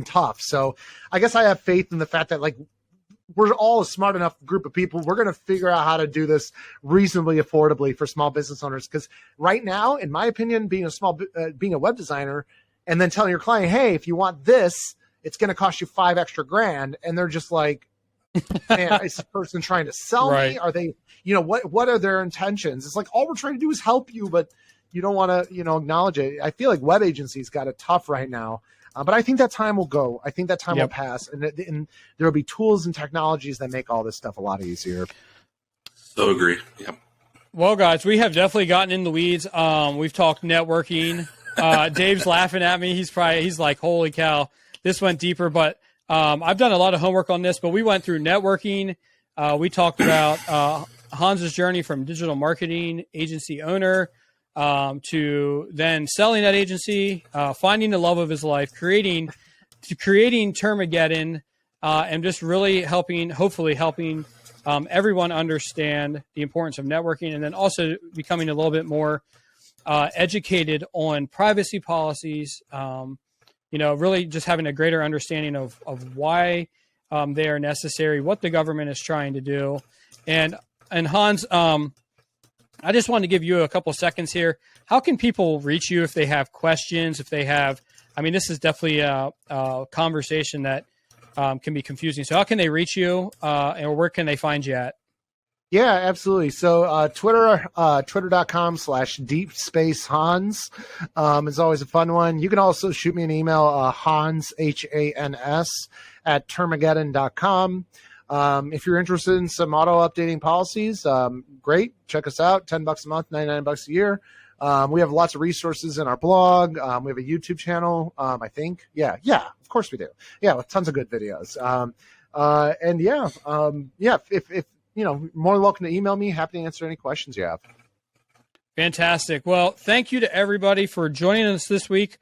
tough. So I guess I have faith in the fact that we're all a smart enough group of people. We're going to figure out how to do this reasonably affordably for small business owners. Because right now, in my opinion, being a web designer, and then telling your client, hey, if you want this, it's going to cost you $5 extra grand. And they're just like, man, is this person trying to sell me? Are they, what are their intentions? It's all we're trying to do is help you, but you don't want to, acknowledge it. I feel like web agencies got it tough right now. But I think that time will go. I think that time will pass. And there will be tools and technologies that make all this stuff a lot easier. So agree. Yep. Well, guys, we have definitely gotten in the weeds. We've talked networking. Dave's laughing at me. He's like, holy cow, this went deeper. But I've done a lot of homework on this, but we went through networking. We talked about Hans's journey from digital marketing agency owner to then selling that agency, finding the love of his life, creating Termageddon, and just really hopefully helping everyone understand the importance of networking, and then also becoming a little bit more educated on privacy policies, really just having a greater understanding of why they are necessary, what the government is trying to do. And Hans, I just wanted to give you a couple seconds here. How can people reach you if they have questions, this is definitely a conversation that can be confusing. So how can they reach you and where can they find you at? Yeah, absolutely. So twitter.com/deepspacehans is always a fun one. You can also shoot me an email, Hans, HANS, @termageddon.com. If you're interested in some auto updating policies, great. Check us out. $10 a month, $99 a year. We have lots of resources in our blog. We have a YouTube channel, I think. Yeah, of course we do. Yeah, with tons of good videos. more than welcome to email me. Happy to answer any questions you have. Fantastic. Well, thank you to everybody for joining us this week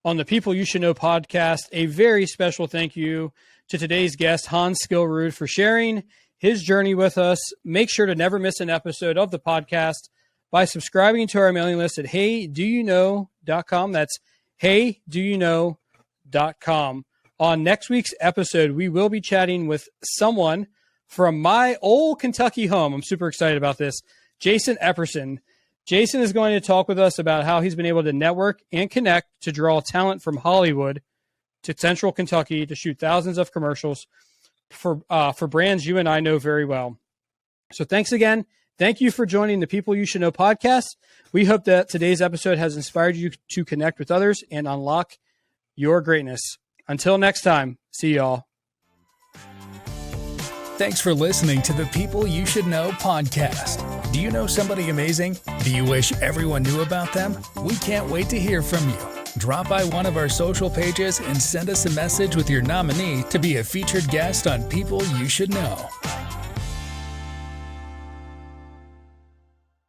on the People You Should Know podcast. A very special thank you to today's guest, Hans Skillrud, for sharing his journey with us. Make sure to never miss an episode of the podcast by subscribing to our mailing list at heydouyknow.com. That's heydouyknow.com. On next week's episode, we will be chatting with someone from my old Kentucky home. I'm super excited about this. Jason Epperson. Jason is going to talk with us about how he's been able to network and connect to draw talent from Hollywood to Central Kentucky to shoot thousands of commercials for brands you and I know very well. So thanks again. Thank you for joining the People You Should Know podcast. We hope that today's episode has inspired you to connect with others and unlock your greatness. Until next time, see y'all. Thanks for listening to the People You Should Know podcast. Do you know somebody amazing? Do you wish everyone knew about them? We can't wait to hear from you. Drop by one of our social pages and send us a message with your nominee to be a featured guest on People You Should Know.